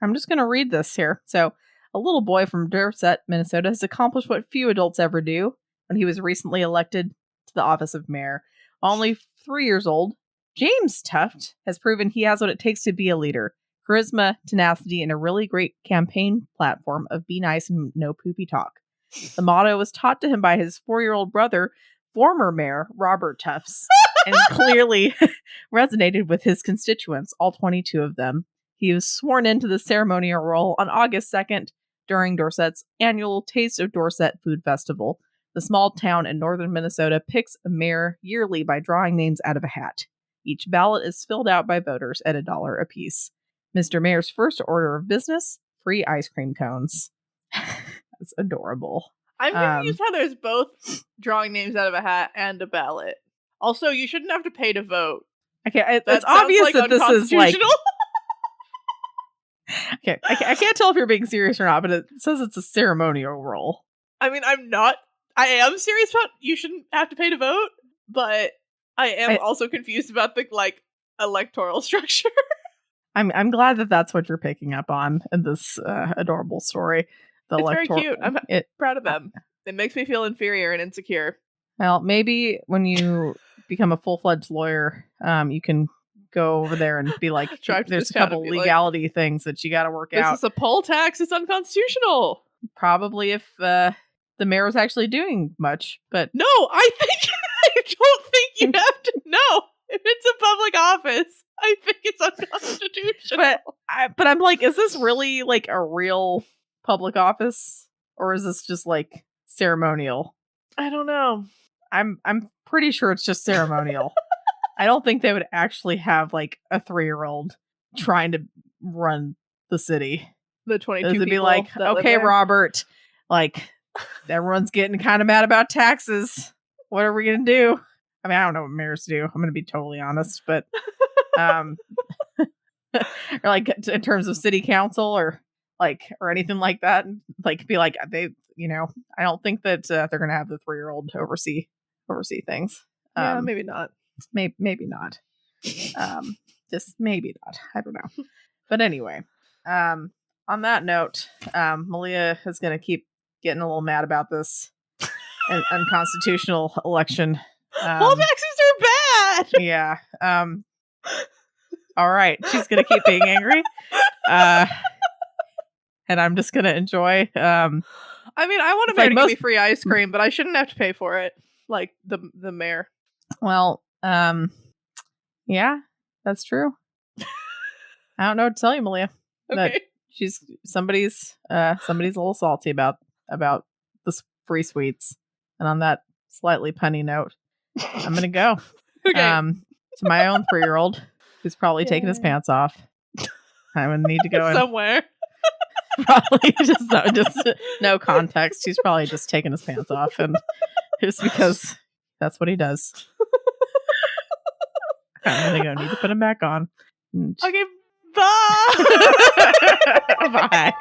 I'm just going to read this here. So, a little boy from Dorset, Minnesota has accomplished what few adults ever do when he was recently elected to the office of mayor. Only 3 years old, James Tuft has proven he has what it takes to be a leader. Charisma, tenacity, and a really great campaign platform of be nice and no poopy talk. The motto was taught to him by his 4-year-old brother, former mayor Robert Tufts, and clearly resonated with his constituents, all 22 of them. He was sworn into the ceremonial role on August 2nd during Dorset's annual Taste of Dorset Food Festival. The small town in northern Minnesota picks a mayor yearly by drawing names out of a hat. Each ballot is filled out by voters at $1 apiece. Mr. Mayor's first order of business, free ice cream cones. That's adorable. I'm confused how there's both drawing names out of a hat and a ballot. Also, you shouldn't have to pay to vote. Okay, it's obvious that this is Okay, I can't tell if you're being serious or not, but it says it's a ceremonial role. I mean, I'm not. I am serious about you shouldn't have to pay to vote, but I am also confused about the electoral structure. I'm glad that that's what you're picking up on in this adorable story. It's very cute. I'm proud of them. It makes me feel inferior and insecure. Well, maybe when you become a full-fledged lawyer, you can go over there and be like, there's a couple legality things that you got to work out. This is a poll tax. It's unconstitutional. Probably if the mayor was actually doing much, but no, I don't think you have to know. If it's a public office, I think it's unconstitutional. But I'm like, is this really like a real public office, or is this just like ceremonial? I don't know. I'm pretty sure it's just ceremonial. I don't think they would actually have like a 3-year-old trying to run the city. The 22 people. It'd be like, okay, Robert, like everyone's getting kind of mad about taxes. What are we gonna do? I mean, I don't know what mayors do. I'm gonna be totally honest, but or like in terms of city council or anything like that, like be like they, I don't think that they're gonna have the 3-year-old oversee things. Yeah, maybe not. Maybe not. Just maybe not. I don't know. But anyway, on that note, Malia is going to keep getting a little mad about this unconstitutional election. Poll taxes are bad! Yeah. All right. She's going to keep being angry. And I'm just going to enjoy. I mean, I want a mayor to give me free ice cream, but I shouldn't have to pay for it. Like the mayor. Well, yeah, that's true. I don't know what to tell you, Malia. Okay. She's somebody's a little salty about the free sweets. And on that slightly punny note, I'm gonna go. Okay. To my own 3-year-old who's probably taking his pants off. I'm gonna need to go somewhere. Probably just no context. He's probably just taking his pants off, and just because that's what he does. I'm gonna need to put him back on. Okay. Bye. Bye.